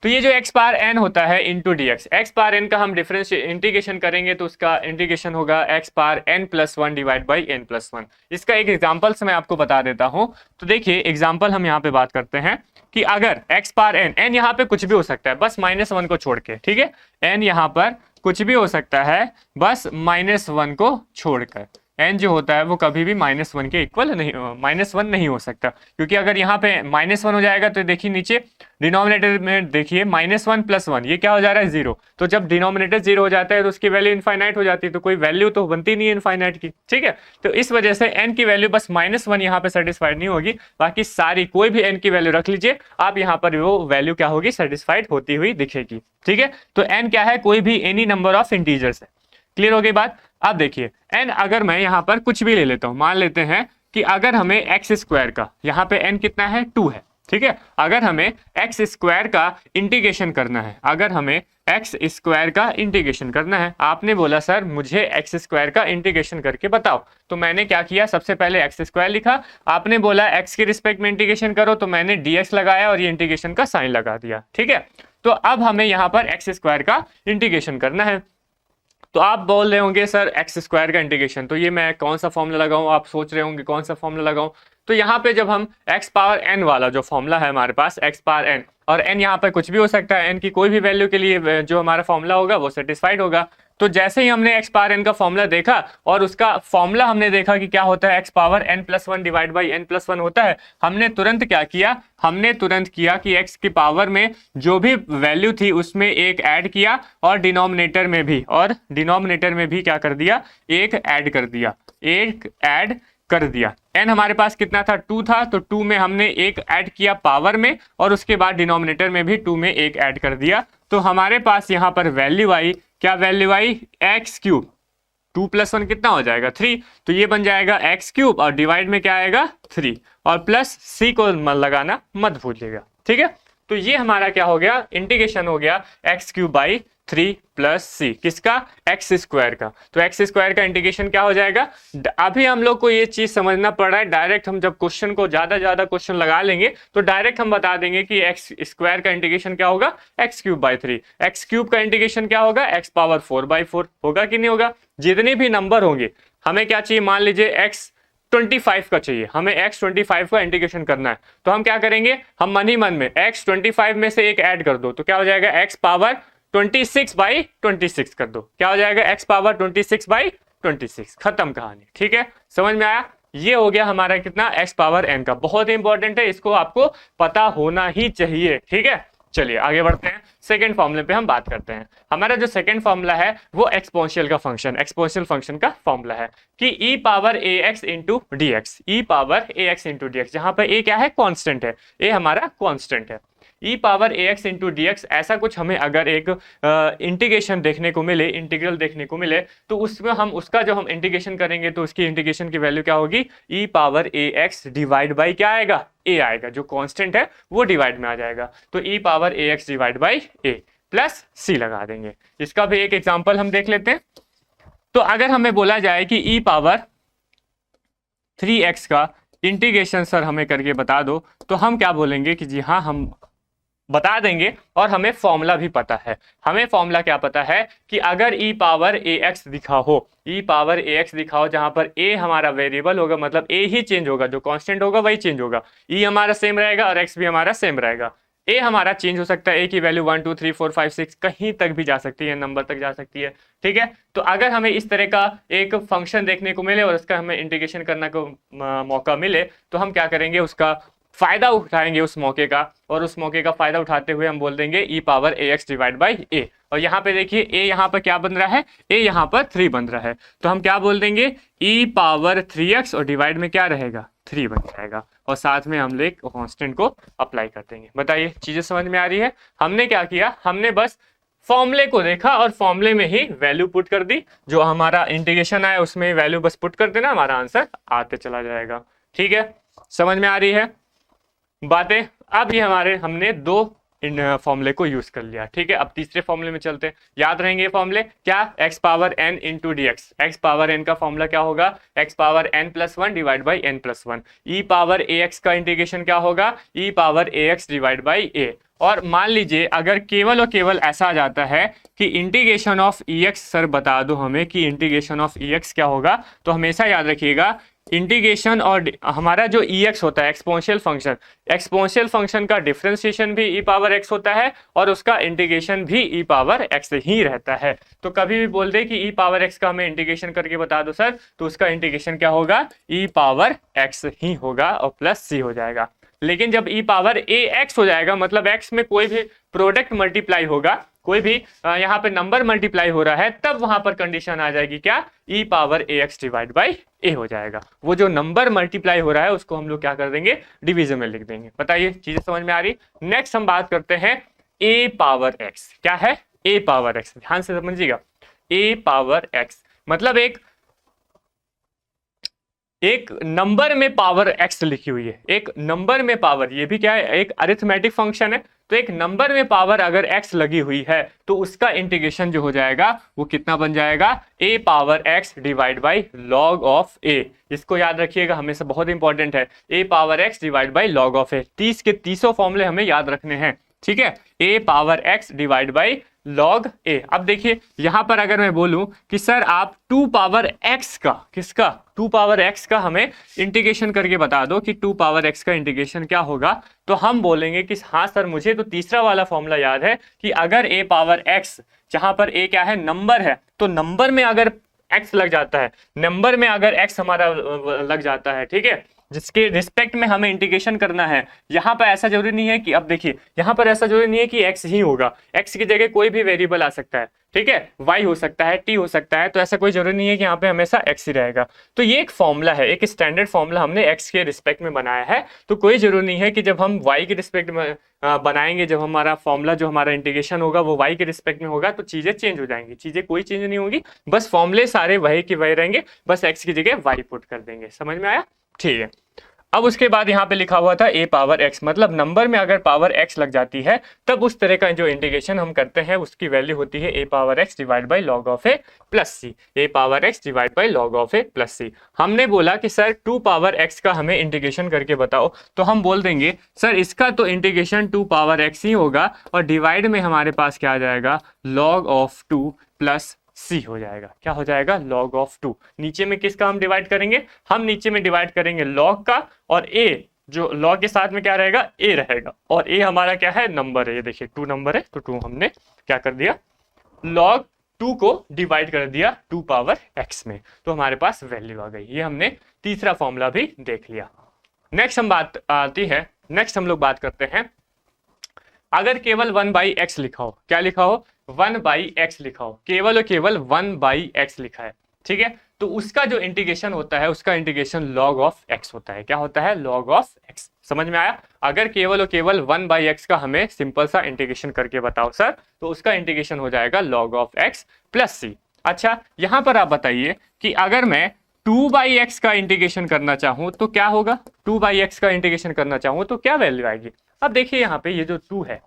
तो ये जो एक्स पावर एन होता है into D x, x power n का हम डिफरेंस इंटीग्रेशन करेंगे तो उसका इंटीग्रेशन होगा x power N plus one divide by N plus one. इसका एक एग्जाम्पल से मैं आपको बता देता हूं। तो देखिए एग्जाम्पल हम यहाँ पे बात करते हैं कि अगर एक्स पावर एन, एन यहाँ पे कुछ भी हो सकता है बस माइनस वन को छोड़ के, ठीक है। एन यहाँ पर कुछ भी हो सकता है बस माइनस वन को छोड़कर। एन जो होता है वो कभी भी माइनस वन के इक्वल नहीं, माइनस वन नहीं हो सकता, क्योंकि अगर यहाँ पे माइनस वन हो जाएगा तो देखिए नीचे डिनोमिनेटर में देखिए माइनस वन प्लस वन, ये क्या हो जा रहा है, जीरो। तो जब डिनोमिनेटर जीरो हो जाता है तो उसकी वैल्यू इनफाइनाइट हो जाती है, तो कोई वैल्यू तो बनती नहीं है इनफाइनाइट की, ठीक है। तो इस वजह से एन की वैल्यू बस माइनस वन यहाँ पे सेटिस्फाइड नहीं होगी, बाकी सारी कोई भी एन की वैल्यू रख लीजिए आप, यहाँ पर वो वैल्यू क्या होगी, सेटिस्फाइड होती हुई दिखेगी, ठीक है। तो एन क्या है, कोई भी एनी नंबर ऑफ इंटीजर्स है। क्लियर हो गई बात। अब देखिए एन अगर मैं यहाँ पर कुछ भी ले लेता हूं, मान लेते हैं कि अगर हमें एक्स स्क्वायर का, यहाँ पे एन कितना है, 2 है, ठीक है। अगर हमें एक्स स्क्वायर का इंटीग्रेशन करना है, अगर हमें एक्स स्क्वायर का इंटीग्रेशन करना है, आपने बोला सर मुझे एक्स स्क्वायर का इंटीग्रेशन करके बताओ, तो मैंने क्या किया, सबसे पहले एक्स स्क्वायर लिखा, आपने बोला एक्स के रिस्पेक्ट में इंटीग्रेशन करो तो मैंने डीएक्स लगाया और ये इंटीग्रेशन का साइन लगा दिया, ठीक है। तो अब हमें यहाँ पर एक्स स्क्वायर का इंटीग्रेशन करना है। तो आप बोल रहे होंगे सर एक्स स्क्वायर का इंटीग्रेशन, तो ये मैं कौन सा फॉर्मूला लगाऊं, आप सोच रहे होंगे कौन सा फॉर्मूला लगाऊं। तो यहाँ पे जब हम एक्स पावर एन वाला जो फॉर्मूला है हमारे पास, एक्स पावर एन, और एन यहाँ पर कुछ भी हो सकता है, एन की कोई भी वैल्यू के लिए जो हमारा फॉर्मूला होगा वो सेटिस्फाइड होगा। तो जैसे ही हमने एक्स पावर एन का फॉर्मूला देखा और उसका फॉर्मूला हमने देखा कि क्या होता है, x power N plus one divide by N plus one होता है, हमने तुरंत क्या किया, हमने तुरंत किया कि एक्स की पावर में जो भी वैल्यू थी उसमें एक ऐड किया और डिनोमिनेटर में भी क्या कर दिया, एक ऐड कर दिया, एक ऐड कर दिया। एन हमारे पास कितना था, 2 था, तो 2 में हमने एक ऐड किया पावर में और उसके बाद डिनोमिनेटर में भी 2 में एक ऐड कर दिया। तो हमारे पास यहाँ पर वैल्यू आई, क्या वैल्यू आई, एक्स क्यूब, 2 प्लस 1 कितना हो जाएगा, 3, तो ये बन जाएगा एक्स क्यूब और डिवाइड में क्या आएगा, 3, और प्लस सी को लगाना मत भूलिएगा, ठीक है। तो ये हमारा क्या हो गया, इंटीग्रेशन हो गया एक्स क्यूब बाई 3 प्लस सी, किसका, एक्स स्क्वायर का। तो एक्स स्क्वायर का इंटीग्रेशन क्या हो जाएगा, अभी हम लोग को ये चीज समझना पड़ रहा है, डायरेक्ट हम जब क्वेश्चन को ज्यादा क्वेश्चन लगा लेंगे तो डायरेक्ट हम बता देंगे कि एक्स स्क्वायर का इंटीग्रेशन क्या होगा, x cube by 3, x cube का इंटीग्रेशन क्या होगा, एक्स पावर 4/4 होगा कि नहीं होगा। जितने भी नंबर होंगे हमें क्या चाहिए, मान लीजिए एक्स 25 का चाहिए, हमें x 25 का इंटीग्रेशन करना है, तो हम क्या करेंगे, हम मन ही मन में x 25 में से एक ऐड कर दो, तो क्या हो जाएगा, x पावर 26/26 कर दो, क्या हो जाएगा, x पावर 26/26, खत्म कहानी, ठीक है। समझ में आया, ये हो गया हमारा कितना, x पावर n का, बहुत इंपॉर्टेंट है, इसको आपको पता होना ही चाहिए, ठीक है। चलिए आगे बढ़ते हैं, सेकंड फॉर्मूले पे हम बात करते हैं। हमारा जो सेकंड फॉर्मूला है वो एक्सपोनेंशियल का फंक्शन, एक्सपोनेंशियल फंक्शन का फॉर्मूला है कि e power A x into D x, E power A x into D x, जहां पर ए क्या है, कांस्टेंट है, ए हमारा कांस्टेंट है, ई power A x into D x, ऐसा कुछ हमें अगर एक इंटीग्रेशन देखने को मिले, इंटीग्रल देखने को मिले, तो उसमें हम उसका जो हम इंटीग्रेशन करेंगे तो उसकी इंटीग्रेशन की वैल्यू क्या होगी, e power A X divide by क्या आएगा, ए आएगा, जो कांस्टेंट है वो डिवाइड में आ जाएगा, तो e power A X divide by A plus C लगा देंगे। इसका भी एक एग्जांपल हम देख लेते हैं। तो अगर हमें बोला जाए कि ई पावर 3x का इंटीग्रेशन सर हमें करके बता दो, तो हम क्या बोलेंगे कि जी हाँ हम बता देंगे, और हमें फॉर्मूला भी पता है। हमें फॉर्मूला क्या पता है कि अगर e पावर ए एक्स दिखा हो, e पावर ए एक्स दिखा हो, जहां पर a हमारा वेरिएबल होगा, मतलब a ही चेंज होगा, जो कांस्टेंट होगा वही चेंज होगा, e हमारा सेम रहेगा और x भी हमारा सेम रहेगा, a हमारा चेंज हो सकता है, a की वैल्यू 1 2 3 4 5 6 कहीं तक भी जा सकती है, नंबर तक जा सकती है, ठीक है। तो अगर हमें इस तरह का एक फंक्शन देखने को मिले और उसका हमें इंटीग्रेशन करने को मौका मिले, तो हम क्या करेंगे, उसका फायदा उठाएंगे उस मौके का, और उस मौके का फायदा उठाते हुए हम बोल देंगे e power A X divide by A. और यहाँ पे देखिए ए यहाँ पर क्या बन रहा है, ए यहाँ पर 3 बन रहा है, तो हम क्या बोल देंगे, ई पावर 3x और डिवाइड में क्या रहेगा, 3 बन जाएगा, और साथ में हम लोग कांस्टेंट को अप्लाई कर देंगे। बताइए चीजें समझ में आ रही है। हमने क्या किया, हमने बस फॉर्मूले को देखा और फॉर्मूले में ही वैल्यू पुट कर दी, जो हमारा इंटीग्रेशन आया उसमें वैल्यू बस पुट कर देना, हमारा आंसर आते चला जाएगा, ठीक है, समझ में आ रही है बातें। अब ये हमने दो इन फॉर्मूले को यूज कर लिया, ठीक है। अब तीसरे फॉर्मूले में चलते हैं, याद रहेंगे ये फॉर्मूले क्या, x power n into D x. X power n का फॉर्मूला क्या होगा, x power n plus one divide by n plus one. E power ax का इंटीग्रेशन क्या होगा, e power ax divide by a। और मान लीजिए अगर केवल और केवल ऐसा आ जाता है कि इंटीग्रेशन ऑफ ex, सर बता दो हमें कि इंटीग्रेशन ऑफ ex क्या होगा, तो हमेशा याद रखिएगा इंटीग्रेशन और हमारा जो ex होता है एक्सपोनेंशियल फंक्शन का डिफरेंशिएशन भी e पावर x होता है और उसका इंटीग्रेशन भी e पावर x ही रहता है। तो कभी भी बोल दे कि e पावर x का हमें इंटीग्रेशन करके बता दो सर, तो उसका इंटीग्रेशन क्या होगा, e पावर x ही होगा और प्लस c हो जाएगा। लेकिन जब e पावर ax हो जाएगा, मतलब x में कोई भी प्रोडक्ट मल्टीप्लाई होगा, कोई भी यहाँ पे नंबर मल्टीप्लाई हो रहा है, तब वहां पर कंडीशन आ जाएगी क्या, e power ax divide by a हो जाएगा। वो जो नंबर मल्टीप्लाई हो रहा है उसको हम लोग क्या कर देंगे, डिवीजन में लिख देंगे। बताइए चीजें समझ में आ रही। नेक्स्ट हम बात करते हैं a पावर x। क्या है, a पावर x, ध्यान से समझिएगा। a पावर x मतलब एक नंबर में पावर x लिखी हुई है, एक नंबर में पावर, ये भी क्या है, एक अरिथमेटिक फंक्शन है। तो एक नंबर में पावर अगर x लगी हुई है तो उसका इंटीग्रेशन जो हो जाएगा वो कितना बन जाएगा, a power x divide by log of a। इसको याद रखिएगा, हमेशा बहुत इंपॉर्टेंट है, a power x divide by log of a। 30 के 30 फॉर्मूले हमें याद रखने हैं, ठीक है। a power x divide by log a। अब देखिए यहां पर अगर मैं बोलूं कि सर आप 2 पावर x का, किसका, 2 पावर x का हमें इंटीग्रेशन करके बता दो कि 2 पावर x का इंटीग्रेशन क्या होगा, तो हम बोलेंगे कि हाँ सर मुझे तो तीसरा वाला फॉर्मूला याद है कि अगर a पावर x, जहां पर a क्या है, नंबर है, तो नंबर में अगर x लग जाता है, नंबर में अगर x हमारा लग जाता है, ठीक है, जिसके रिस्पेक्ट में हमें इंटीग्रेशन करना है। यहाँ पर ऐसा जरूरी नहीं है कि, अब देखिए यहाँ पर ऐसा जरूरी नहीं है कि x ही होगा, x की जगह कोई भी वेरिएबल आ सकता है, ठीक है, y हो सकता है, t हो सकता है, तो ऐसा कोई जरूरी नहीं है कि यहाँ पे हमेशा x ही रहेगा। तो ये एक फॉर्मूला है, एक स्टैंडर्ड फॉर्मूला हमने x के रिस्पेक्ट में बनाया है। तो कोई जरूरी नहीं है कि जब हम y के रिस्पेक्ट में बनाएंगे, जब हमारा फॉर्मूला जो हमारा इंटीग्रेशन होगा वो y के रिस्पेक्ट में होगा, तो चीजें चेंज हो जाएंगी। चीजें कोई चेंज नहीं होगी, बस फॉर्मूले सारे वही के वही रहेंगे, बस x की जगह y पुट कर देंगे। समझ में आया, ठीक है। अब उसके बाद यहाँ पे लिखा हुआ था a पावर x, मतलब नंबर में अगर पावर x लग जाती है तब उस तरह का जो इंटीग्रेशन हम करते हैं उसकी वैल्यू होती है a power x divide by log of a plus C. a power x divide by log of a plus C. हमने बोला कि सर 2 पावर x का हमें इंटीग्रेशन करके बताओ, तो हम बोल देंगे सर इसका तो इंटीग्रेशन 2 पावर x ही होगा और डिवाइड में हमारे पास क्या आ जाएगा, लॉग ऑफ 2 प्लस c हो जाएगा। क्या हो जाएगा, लॉग ऑफ 2। नीचे में किसका हम डिवाइड करेंगे, हम नीचे में डिवाइड करेंगे लॉग का, और a जो लॉग के साथ में क्या रहेगा, a रहेगा, और a हमारा क्या है, नंबर है। ये देखिए 2 नंबर है, तो 2 हमने क्या कर दिया, लॉग 2 को डिवाइड कर दिया 2 पावर x में, तो हमारे पास वैल्यू आ गई। ये हमने तीसरा फॉर्मूला भी देख लिया। नेक्स्ट हम बात आती है, नेक्स्ट हम लोग बात करते हैं अगर केवल 1/x लिखा हो, क्या लिखा हो, 1/x लिखा हो, केवल और केवल 1/x लिखा है, ठीक है, तो उसका जो इंटीग्रेशन होता है उसका इंटीग्रेशन log ऑफ x होता है। क्या होता है, log ऑफ x। समझ में आया। अगर केवल और केवल 1/x का हमें सिंपल सा इंटीग्रेशन करके बताओ सर, तो उसका इंटीग्रेशन हो जाएगा log of x plus c। अच्छा यहां पर आप बताइए कि अगर मैं 2/x का इंटीग्रेशन करना चाहूं तो क्या होगा, 2/x का इंटीग्रेशन करना चाहूं तो क्या वैल्यू आएगी। अब देखिए यहाँ पे ये जो 2 है,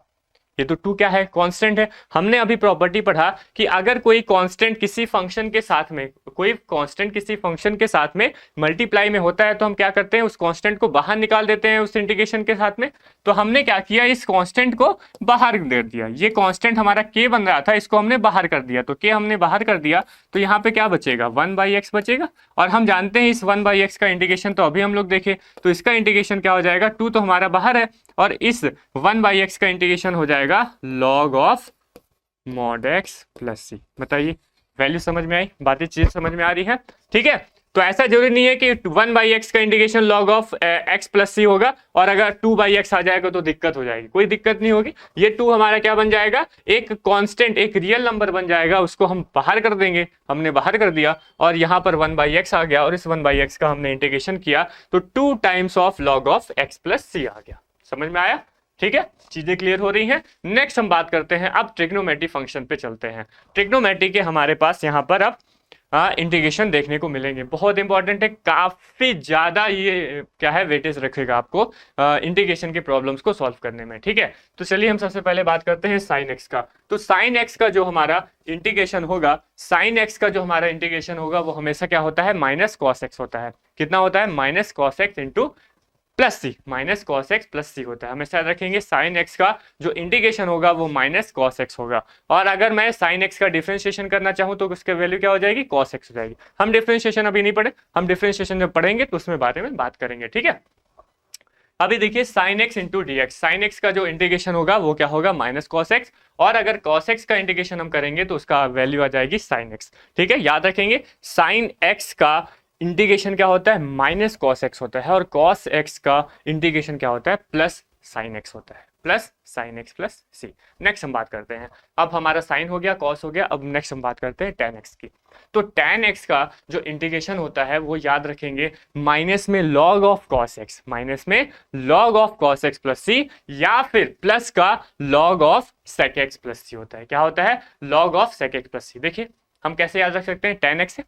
ये तो 2 क्या है, कांस्टेंट है। हमने अभी प्रॉपर्टी पढ़ा कि अगर कोई कांस्टेंट किसी फंक्शन के साथ में, कोई कांस्टेंट किसी फंक्शन के साथ में मल्टीप्लाई में होता है तो हम क्या करते हैं, उस कांस्टेंट को बाहर निकाल देते हैं उस इंटीग्रेशन के साथ में। तो हमने क्या किया, इस कांस्टेंट को बाहर दे दिया। ये कांस्टेंट हमारा k बन रहा था, इसको हमने बाहर कर दिया, तो k हमने बाहर कर दिया, तो यहाँ पे क्या बचेगा, 1/x बचेगा। और हम जानते हैं इस 1/x का इंटीग्रेशन, तो अभी हम लोग देखें तो इसका इंटीग्रेशन क्या हो जाएगा, 2 तो हमारा बाहर है, और इस 1/x का इंटीग्रेशन हो जाएगा log of mod x plus c। बताइए वैल्यू समझ में आई, बातें चीज समझ में आ रही है, ठीक है। तो ऐसा जरूरी नहीं है कि 1/x का integration log of x plus c होगा, और अगर 2/x आ जाएगा तो दिक्कत हो जाएगी। कोई दिक्कत नहीं होगी, ये 2 हमारा क्या बन जाएगा, एक कांस्टेंट, एक रियल नंबर बन जाएगा, उसको हम बाहर कर देंगे। हमने बाहर कर दिया और यहाँ पर 1/x आ गया, और इस 1/x का हमने इंटीग्रेशन किया तो 2 times of log of x plus c आ गया। समझ में आया, ठीक है, चीजें क्लियर हो रही हैं। नेक्स्ट हम बात करते हैं अब ट्रिग्नोमेट्री फंक्शन पे चलते हैं। ट्रिग्नोमेट्री के हमारे पास यहाँ पर अब इंटीग्रेशन देखने को मिलेंगे। बहुत इंपॉर्टेंट है, काफी ज्यादा ये क्या है वेटेज रखेगा आपको इंटीग्रेशन के प्रॉब्लम्स को सॉल्व करने में। ठीक है, तो चलिए हम सबसे पहले बात करते हैं साइन एक्स का। तो साइन एक्स का जो हमारा इंटीग्रेशन होगा, साइन एक्स का जो हमारा इंटीग्रेशन होगा वो हमेशा क्या होता है, माइनस कॉस एक्स होता है। कितना होता है, minus cos X into plus C, minus cos X plus C होता है। हमेशा याद रखेंगे साइन एक्स का जो इंटीग्रेशन होगा वो माइनस कॉस एक्स होगा। और अगर मैं साइन एक्स का डिफरेंशिएशन करना चाहूं तो उसके वैल्यू क्या हो जाएगी, कॉस एक्स हो जाएगी। हम डिफरेंशिएशन अभी नहीं पढ़े, हम डिफरेंशिएशन जब पढ़ेंगे तो उसमें बारे में बात करेंगे। ठीक है, अभी देखिए sine x into D x, sine x का जो इंटीग्रेशन होगा वो क्या होगा, माइनस कॉस एक्स। और अगर कॉस एक्स का इंटीग्रेशन हम करेंगे तो उसका वैल्यू आ जाएगी साइन एक्स। ठीक है, याद रखेंगे साइन एक्स का इंटीग्रेशन क्या होता है, माइनस कॉस एक्स होता है, और कॉस एक्स का इंटीग्रेशन क्या होता है, प्लस साइन एक्स होता है, प्लस साइन एक्स प्लस सी। नेक्स्ट हम बात करते हैं, अब हमारा साइन हो गया, कॉस हो गया, अब नेक्स्ट हम बात करते हैं टेन एक्स की। तो टेन एक्स का जो इंटीग्रेशन होता है वो याद रखेंगे माइनस में log of cos X, minus में log of cos X plus C, या फिर प्लस का log of sec X plus C होता है। क्या होता है, log of sec X plus C. देखिए हम कैसे याद रख सकते हैं टेन एक्स से,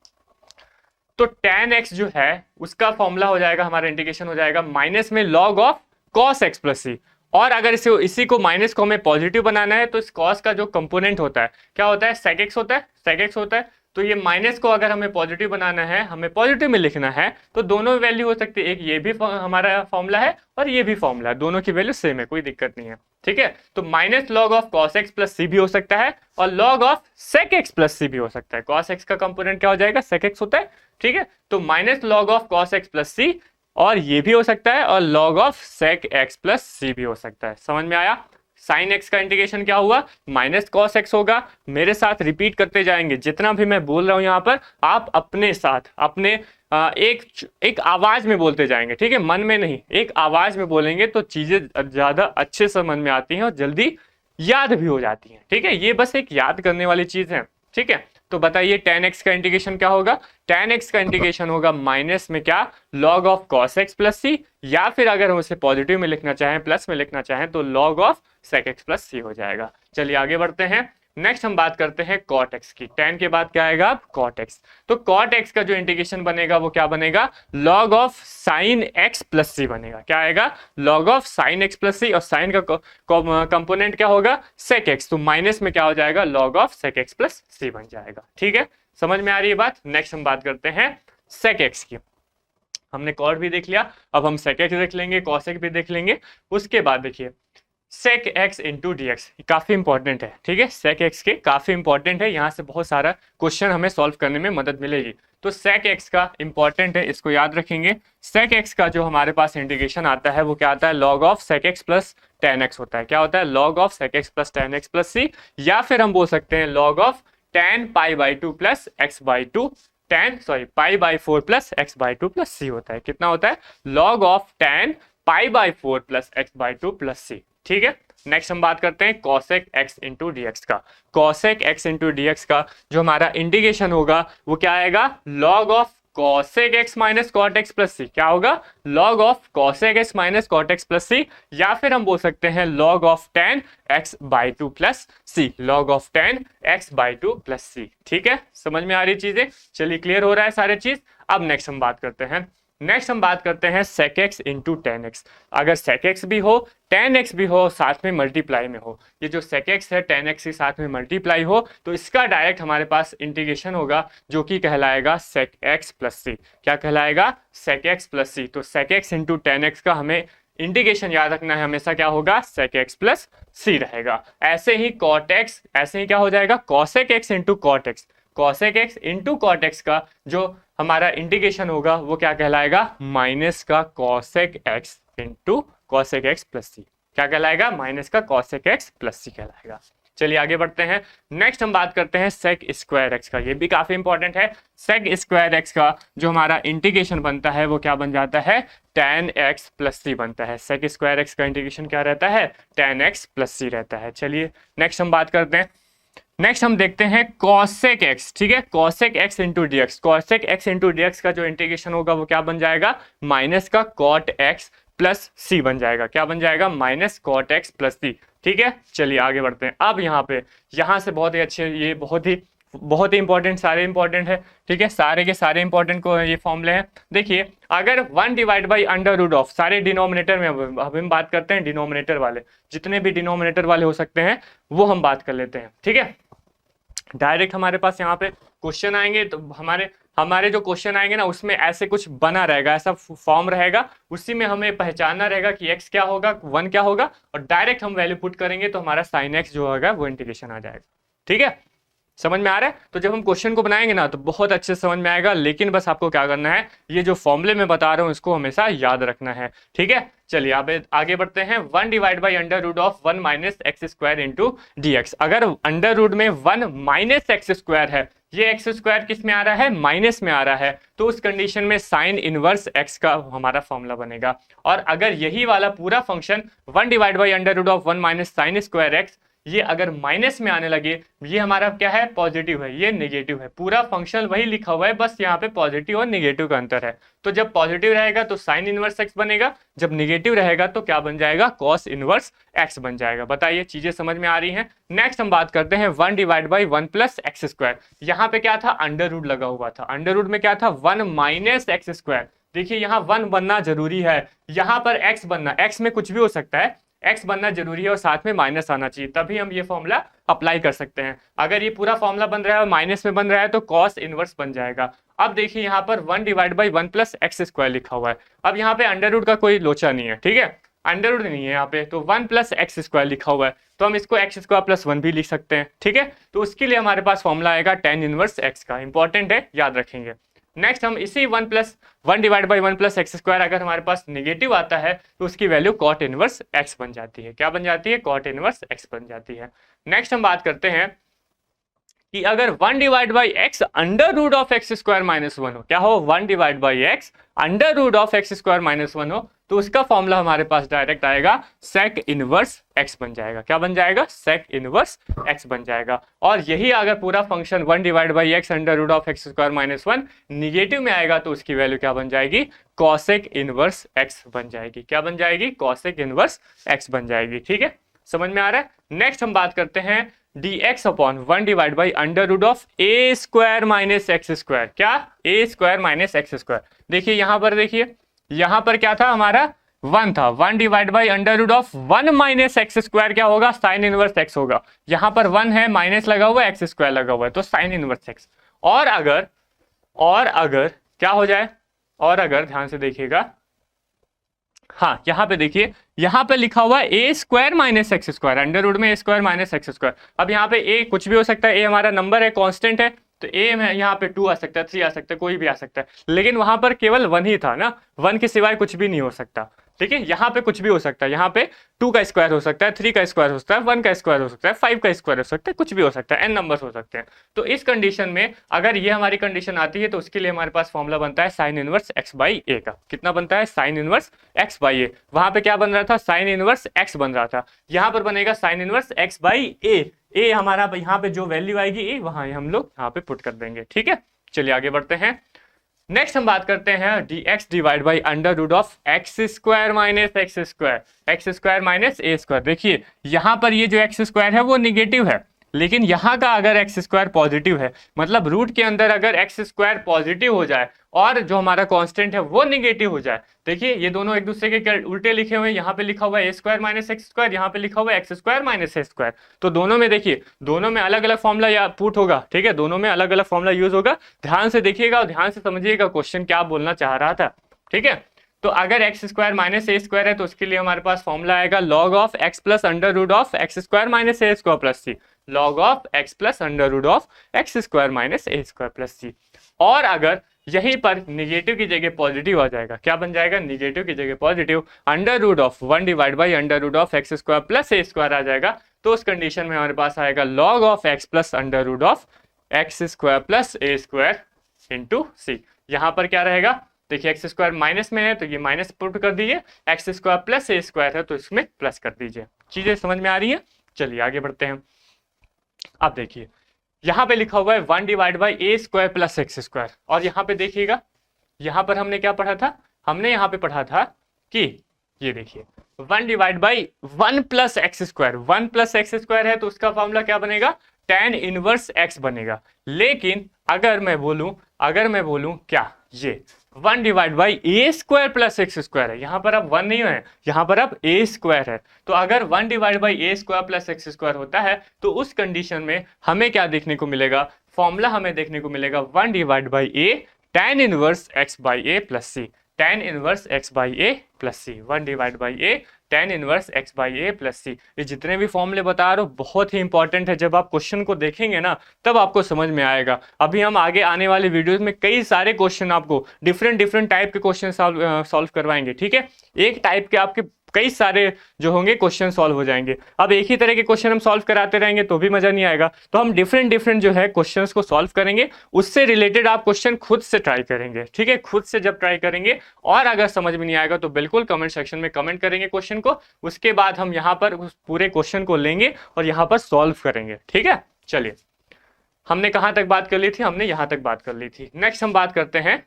तो tan x जो है उसका फॉर्मूला हो जाएगा, हमारा इंटीग्रेशन हो जाएगा माइनस में log of cos x plus C. और अगर इसी को माइनस को हमें पॉजिटिव बनाना है तो इस cos का जो कंपोनेंट होता है क्या होता है, sec x होता है, sec x होता है। तो ये माइनस को अगर हमें पॉजिटिव बनाना है, हमें पॉजिटिव में लिखना है, तो दोनों वैल्यू हो सकती है, एक ये भी हमारा फॉर्मूला है और ये भी फॉर्मूला है, दोनों की वैल्यू सेम है, कोई दिक्कत नहीं है। ठीक है, तो minus log of cos x plus C भी हो सकता है और log of sec x plus C भी हो सकता है। cos x का कंपोनेंट क्या हो जाएगा, sec x होता है। ठीक है, तो minus log of cos x plus C, और ये भी हो सकता है, और log of sec x plus C भी हो सकता है। समझ में आया, साइन एक्स का इंटीग्रेशन क्या हुआ, माइनस कॉस एक्स होगा। मेरे साथ रिपीट करते जाएंगे, जितना भी मैं बोल रहा हूं यहां पर आप अपने साथ अपने एक आवाज में बोलते जाएंगे। ठीक है, मन में नहीं, एक आवाज में बोलेंगे तो चीजें ज्यादा अच्छे से मन में आती हैं और जल्दी याद भी हो जाती हैं। ठीक है, ये बस एक याद करने वाली चीज है। ठीक है, तो बताइए tan x का इंटीग्रेशन क्या होगा, tan x का इंटीग्रेशन होगा माइनस में क्या, log of cos x plus C, या फिर अगर हम उसे पॉजिटिव में लिखना चाहें, प्लस में लिखना चाहें, तो log of sec x plus C हो जाएगा। चलिए आगे बढ़ते हैं, नेक्स्ट हम बात करते हैं cot x की। tan के बाद क्या आएगा, cot x। तो cot x का जो इंटीग्रेशन बनेगा वो क्या बनेगा, log of sin x plus C बनेगा। क्या आएगा, log of sin x plus C, और sin का कंपोनेंट क्या होगा, sec x, तो माइनस में क्या हो जाएगा, log of sec x plus C बन जाएगा। ठीक है, समझ में आ रही है बात। नेक्स्ट हम बात करते हैं sec x की। हमने cot भी देख लिया, अब हम sec x देख लेंगे, cos x भी देख लेंगे। उसके बाद देखिए sec x into D x, काफी इंपॉर्टेंट है। ठीक है, sec x के काफी इंपॉर्टेंट है, यहाँ से बहुत सारा क्वेश्चन हमें सॉल्व करने में मदद मिलेगी। तो sec x का इंपॉर्टेंट है, इसको याद रखेंगे। sec x का जो हमारे पास इंटीग्रेशन आता है वो क्या आता है, log of sec x plus tan x होता है। क्या होता है, log of sec x plus tan x plus C, या फिर हम बोल सकते हैं log of tan pi by two plus X by two, pi by four plus X by two plus C होता है। कितना होता है, log of tan pi by four plus X by two plus C. ठीक है, नेक्स्ट हम बात करते हैं cosec x into D X का। cosec x into D X का जो हमारा इंटीग्रेशन होगा वो क्या आएगा, log of cosec x minus cot x plus C. क्या होगा, log of cosec x minus cot x plus C, या फिर हम बोल सकते हैं log of tan x by two plus C, log of tan x by two plus C. ठीक है, समझ में आ रही चीजें, चलिए क्लियर हो रहा है सारे चीज। अब नेक्स्ट हम बात करते हैं, sec x into tan x। अगर sec x भी हो tan x भी हो, साथ में मल्टीप्लाई में हो, ये जो sec x है tan x के साथ में मल्टीप्लाई हो, तो इसका डायरेक्ट हमारे पास इंटीग्रेशन होगा जो कि कहलाएगा sec x प्लस सी। क्या कहलाएगा, sec x प्लस सी। तो sec x into tan x का हमें इंटीग्रेशन याद रखना है, हमेशा क्या होगा, sec x प्लस सी रहेगा। ऐसे ही cot x, ऐसे ही क्या हो जाएगा, cosec x into cot x। cosec x into cot x का जो हमारा इंटीग्रेशन होगा वो क्या कहलाएगा, माइनस का cosec x into cosec x plus C. क्या कहलाएगा, माइनस का cosec x प्लस सी कहलाएगा। चलिए आगे बढ़ते हैं, नेक्स्ट हम बात करते हैं sec स्क्वायर x का। ये भी काफी इंपॉर्टेंट है। sec स्क्वायर x का जो हमारा इंटीग्रेशन बनता है वो क्या बन जाता है, tan x प्लस सी बनता है। sec स्क्वायर x का इंटीग्रेशन क्या रहता है, tan x प्लस सी रहता है। चलिए नेक्स्ट हम बात करते हैं, नेक्स्ट हम देखते हैं cosec x। ठीक है, cosec x into D x. cosec x into D X का जो इंटीग्रेशन होगा वो क्या बन जाएगा, माइनस का cot x प्लस सी बन जाएगा। क्या बन जाएगा, minus cot x plus C. ठीक है, चलिए आगे बढ़ते हैं। अब यहाँ से बहुत ही अच्छे, ये बहुत ही बहुत ही इंपॉर्टेंट, सारे इंपॉर्टेंट है, ठीक है, सारे के सारे इंपॉर्टेंट को ये फॉर्मूले हैं। देखिए अगर 1 divide by under root of, सारे डिनोमिनेटर में अब हम बात करते हैं, डिनोमिनेटर वाले जितने भी डिनोमिनेटर वाले हो सकते हैं वो हम बात कर लेते हैं, ठीक है। डायरेक्ट हमारे पास यहाँ पे क्वेश्चन आएंगे तो हमारे जो क्वेश्चन आएंगे ना उसमें ऐसे कुछ बना रहेगा, ऐसा फॉर्म रहेगा, उसी में हमें पहचानना रहेगा कि x क्या होगा, 1 क्या होगा, और डायरेक्ट हम वैल्यू पुट करेंगे तो हमारा साइन x जो होगा वो इंटीग्रेशन आ जाएगा, ठीक है। समझ में आ रहा है? तो जब हम क्वेश्चन को बनाएंगे ना तो बहुत अच्छे से समझ में आएगा, लेकिन बस आपको क्या करना है, ये जो फॉर्मूले में बता रहा हूँ इसको हमेशा याद रखना है, ठीक है। चलिए आगे बढ़ते हैं। 1 divide by under root of 1 minus x square into D x. अगर अंडर रूट में 1 माइनस एक्स स्क्वायर है, ये एक्स स्क्वायर किस में आ रहा है, माइनस में आ रहा है, तो उस कंडीशन में साइन इनवर्स एक्स का हमारा फॉर्मूला बनेगा। और अगर यही वाला पूरा function 1 divide by under root of 1 minus sine square x, ये अगर माइनस में आने लगे, ये हमारा क्या है, पॉजिटिव है, ये नेगेटिव है, पूरा फंक्शन वही लिखा हुआ है, बस यहाँ पे पॉजिटिव और नेगेटिव का अंतर है। तो जब पॉजिटिव रहेगा तो साइन इनवर्स एक्स बनेगा, जब नेगेटिव रहेगा तो क्या बन जाएगा, कॉस इनवर्स एक्स बन जाएगा। बताइए चीजें समझ में आ रही हैं। नेक्स्ट हम बात करते हैं 1 divide by 1 plus X square. यहाँ पे क्या था, अंडर रूट लगा हुआ था, अंडर रूट में क्या था, 1 माइनस एक्स स्क्वायर। देखिए यहाँ 1 बनना जरूरी है, यहाँ पर x बनना, x में कुछ भी हो सकता है, x बनना जरूरी है और साथ में माइनस आना चाहिए, तभी हम ये फॉर्मूला अप्लाई कर सकते हैं। अगर ये पूरा फॉर्मूला बन रहा है और माइनस में बन रहा है तो कॉस इनवर्स बन जाएगा। अब देखिए यहाँ पर 1 divide by 1 plus X square लिखा हुआ है। अब यहाँ पे अंडर रूट का कोई लोचा नहीं है, ठीक है, अंडर रूट नहीं है यहाँ पे, तो 1 प्लस एक्स स्क्वायर लिखा हुआ है, तो हम इसको एक्स स्क्वायर प्लस 1 भी लिख सकते हैं, ठीक है। तो उसके लिए हमारे पास फॉर्मूला आएगा tan इनवर्स एक्स का, इंपॉर्टेंट है, याद रखेंगे। नेक्स्ट हम इसी 1 divide by 1 plus X square, अगर हमारे पास नेगेटिव आता है तो उसकी वैल्यू कॉट इनवर्स एक्स बन जाती है। क्या बन जाती है, कॉट इनवर्स एक्स बन जाती है। नेक्स्ट हम बात करते हैं कि अगर 1 divide by x under root of x square minus 1 हो, क्या हो, 1 divide by x under root of x square minus 1 हो, तो उसका फॉर्मूला हमारे पास डायरेक्ट आएगा सेक इनवर्स एक्स बन जाएगा। क्या बन जाएगा, सेक इनवर्स एक्स बन जाएगा। और यही अगर पूरा function 1 divide by x under root of x square minus 1 negative में आएगा तो उसकी वैल्यू क्या बन जाएगी, कॉसेक इनवर्स एक्स बन जाएगी। क्या बन जाएगी, कॉसेक इनवर्स एक्स बन जाएगी, ठीक है, समझ में आ रहा है। नेक्स्ट हम बात करते हैं dx upon 1 divide by under root of A square minus x square. क्या, a square minus x square. देखिए यहाँ पर, देखिए यहाँ पर क्या था, हमारा 1 था, 1 divide by under root of 1 minus x square क्या होगा, साइन इनवर्स एक्स होगा। यहाँ पर 1 है, माइनस लगा हुआ है, एक्स स्क्वायर लगा हुआ है, तो साइन इनवर्स एक्स। और अगर क्या हो जाए, और अगर ध्यान से देखिएगा, हाँ यहाँ पे देखिए, यहाँ पे लिखा हुआ है A square minus x square, under root में A square minus x square. अब यहाँ पे ए कुछ भी हो सकता है, ए हमारा नंबर है, कांस्टेंट है, तो ए में यहाँ पे 2 आ सकता है, 3 आ सकता है, कोई भी आ सकता है, लेकिन वहां पर केवल 1 ही था ना, 1 के सिवाय कुछ भी नहीं हो सकता, ठीक है। यहाँ पे कुछ भी हो सकता है, यहाँ पे 2 का स्क्वायर हो सकता है, 3 का स्क्वायर हो सकता है, 1 का स्क्वायर हो सकता है, 5 का स्क्वायर हो सकता है, कुछ भी हो सकता है, n नंबर्स हो सकते हैं। तो इस कंडीशन में अगर ये हमारी कंडीशन आती है तो उसके लिए हमारे पास फॉर्मूला बनता है साइन इनवर्स एक्स बाई ए का। कितना बनता है, साइन इनवर्स एक्स बाई ए। वहां पे क्या बन रहा था, साइन इनवर्स एक्स बन रहा था, यहाँ पर बनेगा साइन इनवर्स एक्स बाई ए। ए हमारा यहाँ पे जो वैल्यू आएगी ए, वहां हम लोग यहाँ पे पुट कर देंगे, ठीक है। चलिए आगे बढ़ते हैं। नेक्स्ट हम बात करते हैं dx divide by under root of x square minus x square, x square minus A square. देखिए यहाँ पर ये जो एक्स स्क्वायर है वो निगेटिव है, लेकिन यहाँ का अगर एक्स स्क्वायर पॉजिटिव है, मतलब रूट के अंदर अगर एक्स स्क्वायर पॉजिटिव हो जाए और जो हमारा कांस्टेंट है वो निगेटिव हो जाए, देखिए ये दोनों एक दूसरे के उल्टे लिखे हुए हैं, यहाँ पे लिखा हुआ है A square minus x square, यहाँ पे लिखा हुआ है एक्स स्क्वायर माइनस ए स्क्वायर। तो दोनों में देखिए, दोनों में अलग अलग फॉर्मूला या पुट होगा, ठीक है, दोनों में अलग अलग फॉर्मूला यूज होगा। ध्यान से देखिएगा और ध्यान से समझिएगा क्वेश्चन क्या बोलना चाह रहा था, ठीक है। तो अगर एक्स स्क्वायर माइनस ए स्क्वायर है तो उसके लिए हमारे पास फॉर्मूला आएगा log of X plus under root of x square minus A square plus C, log of X plus under root of x square minus A square plus C. और अगर यहीं पर निगेटिव की जगह पॉजिटिव आ जाएगा, क्या बन जाएगा, निगेटिव की जगह positive, under root of 1 divide by under root of x square plus A square आ जाएगा। तो उस कंडीशन में हमारे पास आएगा log of X plus under root of x square plus A square into C. यहाँ पर क्या रहेगा, देखिए एक्स स्क्वायर माइनस में है तो ये माइनस पुट कर दीजिए, x square plus A square है तो इसमें प्लस कर दीजिए। चीजें समझ में आ रही है। चलिए आगे बढ़ते हैं। अब देखिए यहाँ पे लिखा हुआ है 1 divide by A square plus X square, और यहाँ पे देखिएगा, यहाँ पर हमने क्या पढ़ा था, हमने यहाँ पे पढ़ा था कि ये देखिए 1 divide by 1 plus X square, 1 plus X square है तो उसका फॉर्मूला क्या बनेगा, tan इनवर्स x बनेगा। लेकिन अगर मैं बोलूं क्या, ये 1 divide by A square plus X square है, यहाँ पर अब 1 नहीं है, यहाँ पर अब ए स्क्वायर है। तो अगर 1 divide by A square plus X square होता है तो उस कंडीशन में हमें क्या देखने को मिलेगा, फॉर्मूला हमें देखने को मिलेगा 1 divide by A tan inverse x by A plus C, tan inverse x by A plus C, 1 divide by A tan inverse x by A plus C. ये जितने भी फॉर्मूले बता रहा हूँ बहुत ही इंपॉर्टेंट है, जब आप क्वेश्चन को देखेंगे ना तब आपको समझ में आएगा। अभी हम आगे आने वाले वीडियोस में कई सारे क्वेश्चन आपको डिफरेंट टाइप के क्वेश्चन सॉल्व करवाएंगे, ठीक है। एक टाइप के आपके कई सारे जो होंगे क्वेश्चन सॉल्व हो जाएंगे। अब एक ही तरह के क्वेश्चन हम सॉल्व कराते रहेंगे तो भी मजा नहीं आएगा, तो हम डिफरेंट जो है क्वेश्चंस को सॉल्व करेंगे, उससे रिलेटेड आप क्वेश्चन खुद से ट्राई करेंगे, ठीक है। खुद से जब ट्राई करेंगे और अगर समझ में नहीं आएगा तो बिल्कुल कमेंट सेक्शन में कमेंट करेंगे क्वेश्चन को, उसके बाद हम यहाँ पर उस पूरे क्वेश्चन को लेंगे और यहाँ पर सॉल्व करेंगे, ठीक है। चलिए, हमने कहाँ तक बात कर ली थी, हमने यहाँ तक बात कर ली थी। नेक्स्ट हम बात करते हैं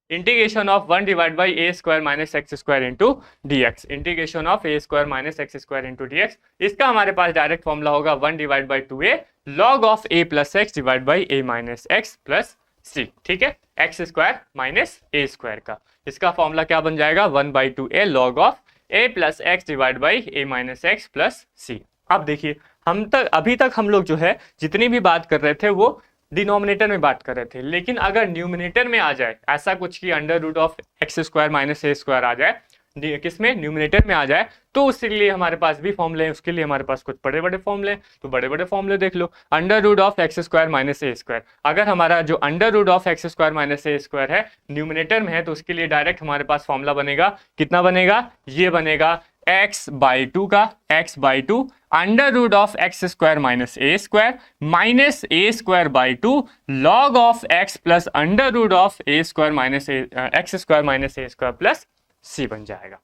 integration of 1 divide by A square minus x square into D X, integration of A square minus x square into D x. इसका हमारे पास डायरेक्ट फॉर्मूला होगा 1 divide by 2a log of a plus X divide by a minus X plus C, ठीक है, एक्स स्क्वायर माइनस ए स्क्वायर का। इसका फॉर्मूला क्या बन जाएगा, 1 by 2a log of a plus X divide by a minus X plus C. अब देखिए, अभी तक हम लोग जो है जितनी भी बात कर रहे थे वो डिनोमिनेटर में बात कर रहे थे, लेकिन अगर न्यूमिनेटर में आ जाए ऐसा कुछ कि under root of x square minus A square आ जाए, किसमें, न्यूमिनेटर में आ जाए, तो उसके लिए हमारे पास भी फॉर्मूले हैं, उसके लिए हमारे पास कुछ बड़े फॉर्मूले, तो बड़े फॉर्मूले देख लो। Under root of x square minus A square, अगर हमारा जो under root of x square minus A square है न्यूमिनेटर में है तो उसके लिए डायरेक्ट हमारे पास फॉर्मूला बनेगा, कितना बनेगा, ये बनेगा x बाई 2 का, x by 2 under root of x square minus A square minus A square by 2 log of x plus under root of A square minus x square minus A square plus C बन जाएगा।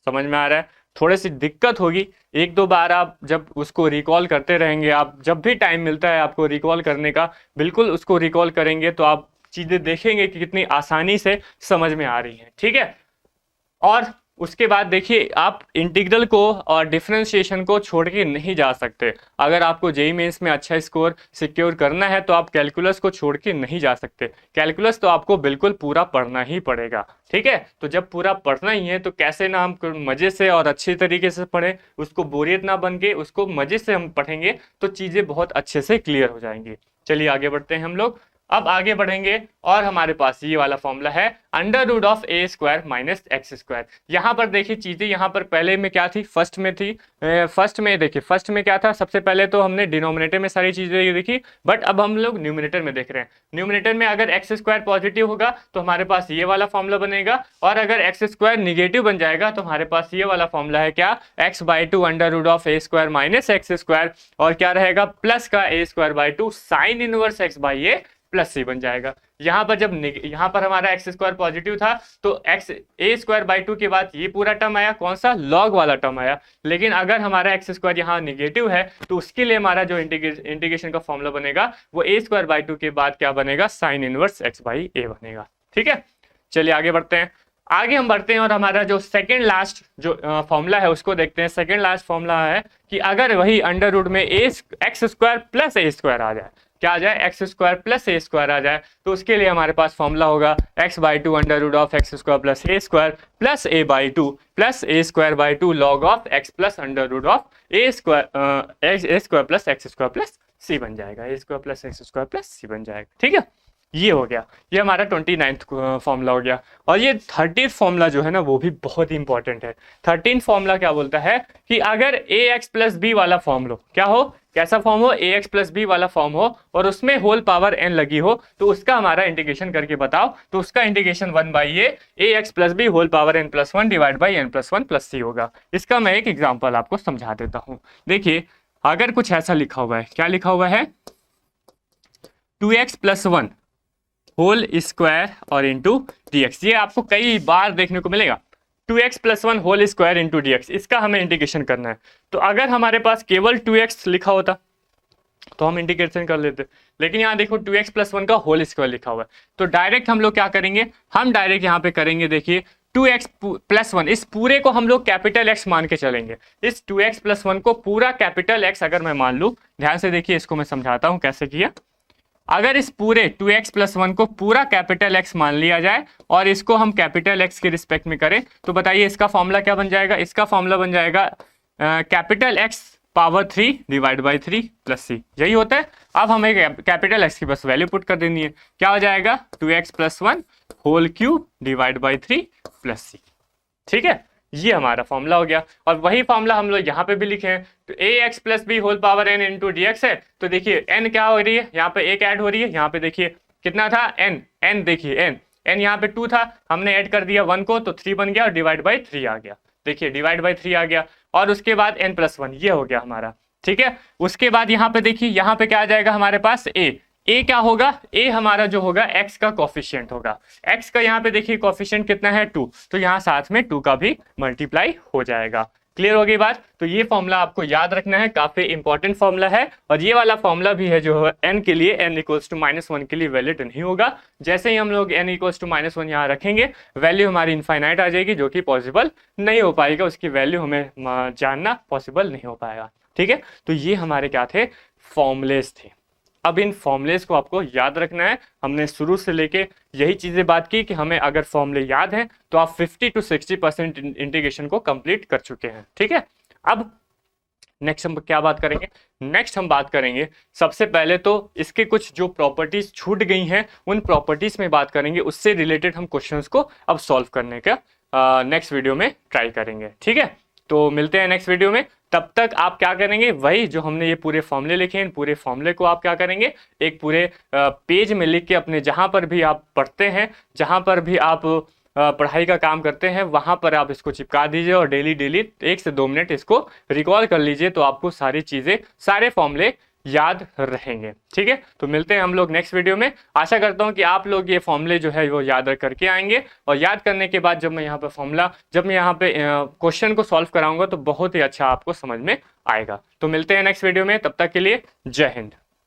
समझ में आ रहा है, थोड़ी सी दिक्कत होगी, एक दो बार आप जब उसको रिकॉल करते रहेंगे, आप जब भी टाइम मिलता है आपको रिकॉल करने का, बिल्कुल उसको रिकॉल करेंगे तो आप चीजें देखेंगे कि कितनी आसानी से समझ में आ रही हैं, ठीक है। और उसके बाद देखिए, आप इंटीग्रल को और डिफरेंशिएशन को छोड़ के नहीं जा सकते। अगर आपको जेईई मेंस में अच्छा स्कोर सिक्योर करना है तो आप कैलकुलस को छोड़ के नहीं जा सकते। कैलकुलस तो आपको बिल्कुल पूरा पढ़ना ही पड़ेगा, ठीक है। तो जब पूरा पढ़ना ही है तो कैसे ना हम मजे से और अच्छे तरीके से पढ़ें, उसको बोरियत ना बन के उसको मजे से हम पढ़ेंगे तो चीजें बहुत अच्छे से क्लियर हो जाएंगी। चलिए आगे बढ़ते हैं हम लोग। अब आगे बढ़ेंगे और हमारे पास ये वाला फॉर्मूला है under root of A square minus x square. यहाँ पर देखिए चीजें, यहाँ पर पहले में क्या थी, फर्स्ट में थी, फर्स्ट में देखिए, फर्स्ट में क्या था, सबसे पहले तो हमने डिनोमिनेटर में सारी चीजें देखी, बट अब हम लोग न्यूमिनेटर में देख रहे हैं। न्यूमिनेटर में अगर एक्स स्क्वायर पॉजिटिव होगा तो हमारे पास ये वाला फॉर्मूला बनेगा, और अगर एक्स स्क्वायर निगेटिव बन जाएगा तो हमारे पास ये वाला फॉर्मूला है क्या, X by 2 under root of A square minus x square, और क्या रहेगा, प्लस का A square by 2 sine inverse X by A plus C बन जाएगा। यहाँ पर जब यहाँ पर हमारा एक्स स्क्वायर पॉजिटिव था तो एक्स ए स्क्वायर बाई 2 के बाद ये पूरा टर्म आया, कौन सा, लॉग वाला टर्म आया। लेकिन अगर हमारा एक्स स्क्वायर यहाँ निगेटिव है तो उसके लिए हमारा जो इंटीग्रेशन का फॉर्मूला बनेगा वो ए स्क्वायर बाई 2 के बाद क्या बनेगा, साइन इनवर्स एक्स बाई ए बनेगा, ठीक है। चलिए आगे बढ़ते हैं, आगे हम बढ़ते हैं और हमारा जो सेकेंड लास्ट जो फॉर्मूला है उसको देखते हैं। सेकेंड लास्ट फॉर्मूला है कि अगर वही अंडर रूट में X square plus A square आ जाए, क्या आ जाए, X square plus A square आ जाए, तो उसके लिए हमारे पास फॉर्मूला होगा X by 2 under root of x square plus A square plus A by 2 plus A square by 2 log of X plus under root of A square plus X square plus C बन जाएगा, A square plus X square plus C बन जाएगा, ठीक है। ये हो गया, ये हमारा 29th फॉर्मूला हो गया। और ये 30th फॉर्मूला जो है ना वो भी बहुत ही इंपॉर्टेंट है। 13th फॉर्मूला क्या बोलता है कि अगर ए एक्स प्लस बी वाला फॉर्म लो, क्या हो, कैसा फॉर्म हो, ए एक्स प्लस बी वाला फॉर्म हो और उसमें होल पावर एन लगी हो, तो उसका हमारा इंटीग्रेशन करके बताओ। तो उसका integration 1 by A X plus B whole power N plus 1 divide by N plus 1 plus C होगा। इसका मैं एक एग्जाम्पल आपको समझा देता हूँ। देखिए, अगर कुछ ऐसा लिखा हुआ है, क्या लिखा हुआ है, 2x प्लस 1 होल स्क्वायर और इंटू डी एक्स, ये आपको कई बार देखने को मिलेगा, 2x plus 1 whole square into D x, इसका हमें इंटीग्रेशन करना है। तो अगर हमारे पास केवल 2x लिखा होता तो हम इंटीग्रेशन कर लेते, लेकिन यहाँ देखो 2x प्लस 1 का होल स्क्वायर लिखा हुआ है, तो डायरेक्ट हम लोग क्या करेंगे, हम डायरेक्ट यहाँ पे करेंगे, देखिए 2x+1 इस पूरे को हम लोग कैपिटल X मान के चलेंगे। इस 2x+1 को पूरा कैपिटल X अगर मैं मान लूं, ध्यान से देखिए, इसको मैं समझाता हूं कैसे किया। अगर इस पूरे 2x+1 को पूरा कैपिटल X मान लिया जाए और इसको हम कैपिटल X के रिस्पेक्ट में करें, तो बताइए इसका फॉर्मूला क्या बन जाएगा? इसका फॉर्मूला बन जाएगा capital X power 3 divide by 3 plus C, यही होता है। अब हमें कैपिटल X की बस वैल्यू पुट कर देनी है। क्या हो जाएगा? 2x+1 whole cube divide by 3 plus C. ठीक है, ये हमारा फॉर्मूला हो गया। और वही फॉर्मूला हम लोग यहाँ पे भी लिखे हैं। तो ax plus B whole power n into dx है। तो देखिए n क्या हो रही है, यहाँ पे एक ऐड हो रही है। यहाँ पे देखिए कितना था n देखिए n यहाँ पे 2 था, हमने ऐड कर दिया 1 को, तो 3 बन गया और डिवाइड बाई 3 आ गया। देखिए डिवाइड बाई 3 आ गया और उसके बाद n+1 ये हो गया हमारा। ठीक है, उसके बाद यहाँ पे देखिए, यहाँ पे क्या आ जाएगा हमारे पास a क्या होगा? a हमारा जो होगा x का कोफिशिएंट होगा। x का यहाँ पे देखिए कोफिशिएंट कितना है? 2, तो यहाँ साथ में 2 का भी मल्टीप्लाई हो जाएगा। क्लियर हो गई बात? तो ये फॉर्मूला आपको याद रखना है, काफी इंपॉर्टेंट फॉर्मूला है। और ये वाला फॉर्मूला भी है जो n के लिए n इक्वल्स टू -1 के लिए वैलिड नहीं होगा। जैसे ही हम लोग n इक्वल्स टू -1 यहाँ रखेंगे, वैल्यू हमारी इनफाइनाइट आ जाएगी, जो कि पॉसिबल नहीं हो पाएगा। उसकी वैल्यू हमें जानना पॉसिबल नहीं हो पाएगा। ठीक है, तो ये हमारे क्या थे? फॉर्मूलेस थे। अब इन फॉर्मूलेस को आपको याद रखना है। हमने शुरू से लेके यही चीजें बात की कि हमें अगर फॉर्मूले याद हैं तो आप 50 to 60% इंटीग्रेशन को कंप्लीट कर चुके हैं। ठीक है, अब नेक्स्ट हम क्या बात करेंगे? नेक्स्ट हम बात करेंगे, सबसे पहले तो इसके कुछ जो प्रॉपर्टीज छूट गई हैं उन प्रॉपर्टीज में बात करेंगे। उससे रिलेटेड हम क्वेश्चंस को अब सॉल्व करने का नेक्स्ट वीडियो में ट्राई करेंगे। ठीक है, तो मिलते हैं नेक्स्ट वीडियो में। तब तक आप क्या करेंगे? वही जो हमने ये पूरे फॉर्मूले लिखे हैं, पूरे फॉर्मूले को आप क्या करेंगे? एक पूरे पेज में लिख के अपने जहां पर भी आप पढ़ते हैं, जहां पर भी आप पढ़ाई का काम करते हैं, वहां पर आप इसको चिपका दीजिए और डेली 1 से 2 मिनट इसको रिकॉल कर लीजिए, तो आपको सारी चीजें, सारे फॉर्मूले याद रहेंगे। ठीक है, तो मिलते हैं हम लोग नेक्स्ट वीडियो में। आशा करता हूं कि आप लोग ये फॉर्मूले जो है वो याद करके आएंगे। और याद करने के बाद जब मैं यहाँ पे क्वेश्चन को सॉल्व कराऊंगा तो बहुत ही अच्छा आपको समझ में आएगा। तो मिलते हैं नेक्स्ट वीडियो में, तब तक के लिए जय हिंद।